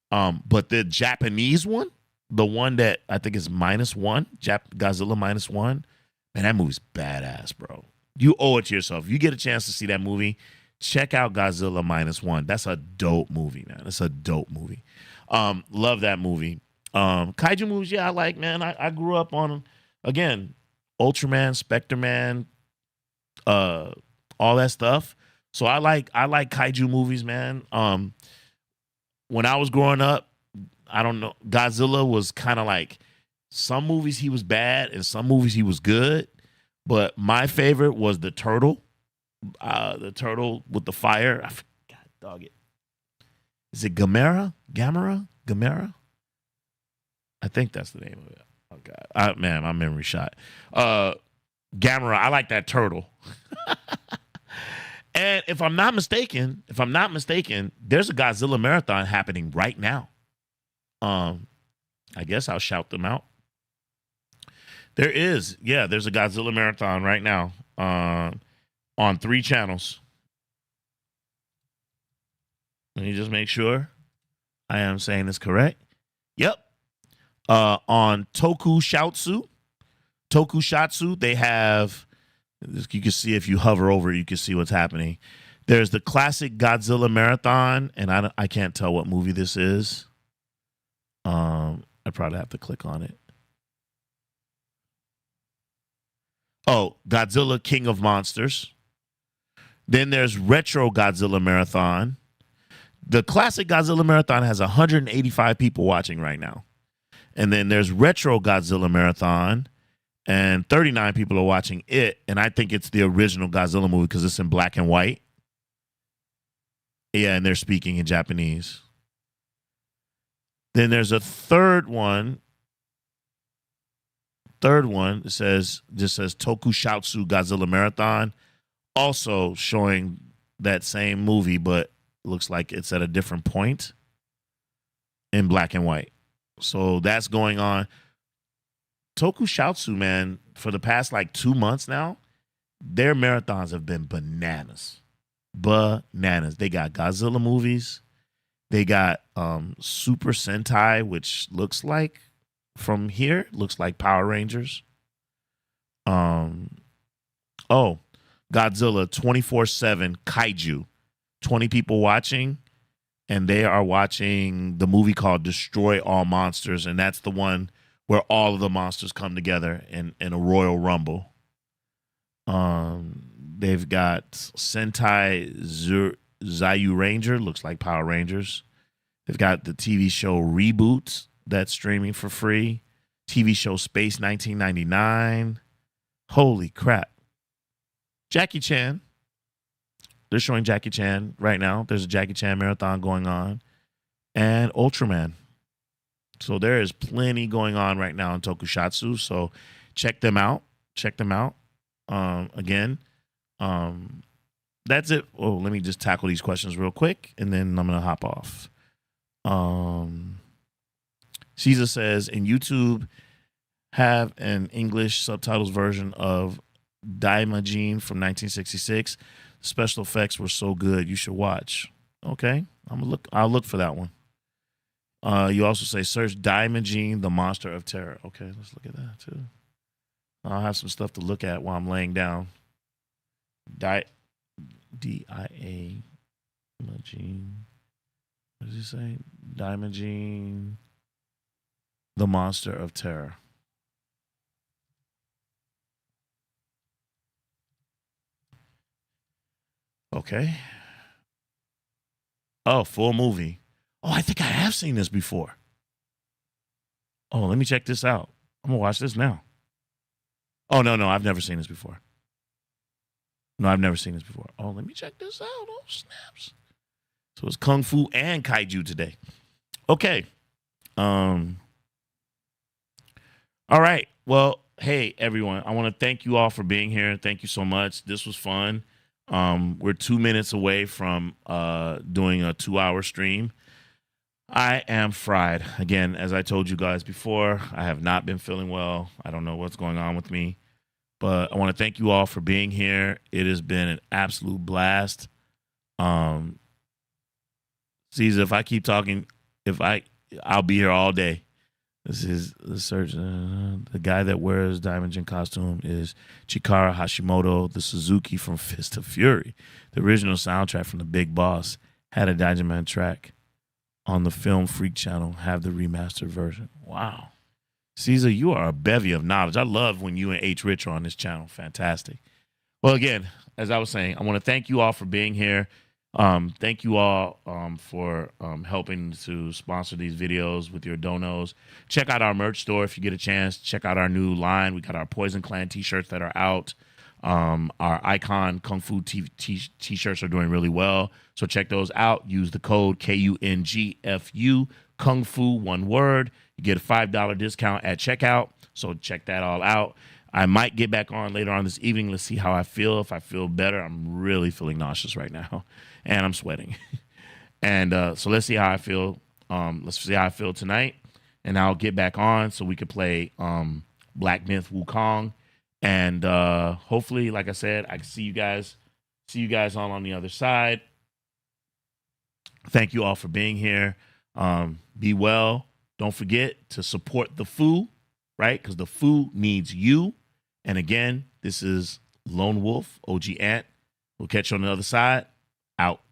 But the Japanese one, the one that I think is -1, Godzilla -1, man, that movie's badass, bro. You owe it to yourself. If you get a chance to see that movie, check out Godzilla -1. That's a dope movie, man. That's a dope movie. Love that movie. Kaiju movies, yeah, I like, man. I grew up on, again, Ultraman, Spectre-Man, all that stuff. So I like kaiju movies, man. When I was growing up, I don't know, Godzilla was kind of like, some movies he was bad and some movies he was good. But my favorite was the turtle with the fire. God, dog it. Is it Gamera? I think that's the name of it. Oh God, man, my memory shot. Gamera. I like that turtle. And if I'm not mistaken, there's a Godzilla marathon happening right now. I guess I'll shout them out. There is, yeah, there's a Godzilla marathon right now on 3 channels. Let me just make sure I am saying this correct. Yep. On Tokusatsu, they have, you can see if you hover over, you can see what's happening. There's the classic Godzilla marathon, and I can't tell what movie this is. I probably have to click on it. Oh, Godzilla King of Monsters. Then there's Retro Godzilla Marathon. The classic Godzilla Marathon has 185 people watching right now. And then there's Retro Godzilla Marathon, and 39 people are watching it. And I think it's the original Godzilla movie because it's in black and white. Yeah, and they're speaking in Japanese. Then there's a third one. It says Tokusatsu Godzilla Marathon, also showing that same movie, but looks like it's at a different point in black and white. So that's going on. Tokusatsu, man, for the past like 2 months now, their marathons have been bananas. Bananas. They got Godzilla movies. They got Super Sentai, which looks like from here, looks like Power Rangers. Godzilla 24/7 Kaiju. 20 people watching, and they are watching the movie called Destroy All Monsters, and that's the one where all of the monsters come together in a Royal Rumble. They've got Sentai Zayu Ranger, looks like Power Rangers. They've got the TV show Reboot that's streaming for free. TV show Space 1999. Holy crap. Jackie Chan. They're showing Jackie Chan right now. There's a Jackie Chan marathon going on. And Ultraman. So there is plenty going on right now in Tokusatsu. So check them out. Again, that's it. Oh, let me just tackle these questions real quick, and then I'm going to hop off. Caesar says, in YouTube, have an English subtitles version of Daimajin from 1966. Special effects were so good. You should watch. Okay. I'll look for that one. You also say search Daimajin, the Monster of Terror. Okay, let's look at that too. I'll have some stuff to look at while I'm laying down. D-I-A Majin. What does he say? Daimajin, the Monster of Terror. Okay. Oh, full movie. Oh, I think I have seen this before. Oh, let me check this out. I'm going to watch this now. Oh, no, I've never seen this before. No, I've never seen this before. Oh, let me check this out. Oh, snaps. So it's Kung Fu and Kaiju today. Okay. All right. Well, hey, everyone. I want to thank you all for being here. Thank you so much. This was fun. We're 2 minutes away from doing a 2-hour stream. I am fried. Again, as I told you guys before, I have not been feeling well. I don't know what's going on with me. But I want to thank you all for being here. It has been an absolute blast. Caesar, if I keep talking, I'll be here all day. This is the search. The guy that wears Daimajin costume is Chikara Hashimoto, the Suzuki from Fist of Fury. The original soundtrack from The Big Boss had a Daimajin track on the Film Freak channel. Have the remastered version. Wow. Caesar, you are a bevy of knowledge. I love when you and H. Rich are on this channel. Fantastic. Well, again, as I was saying, I want to thank you all for being here. Thank you all for helping to sponsor these videos with your donos. Check out our merch store if you get a chance. Check out our new line. We got our Poison Clan t-shirts that are out. Our Icon Kung Fu t-shirts are doing really well. So check those out. Use the code KUNGFU, Kung Fu, one word. You get a $5 discount at checkout. So check that all out. I might get back on later on this evening. Let's see how I feel. If I feel better, I'm really feeling nauseous right now. And I'm sweating. And so let's see how I feel. Let's see how I feel tonight. And I'll get back on so we could play Black Myth Wukong. And hopefully, like I said, I can see you guys all on the other side. Thank you all for being here. Be well. Don't forget to support the Fu, right? Because the Fu needs you. And again, this is Lone Wolf, OG Ant. We'll catch you on the other side. Out.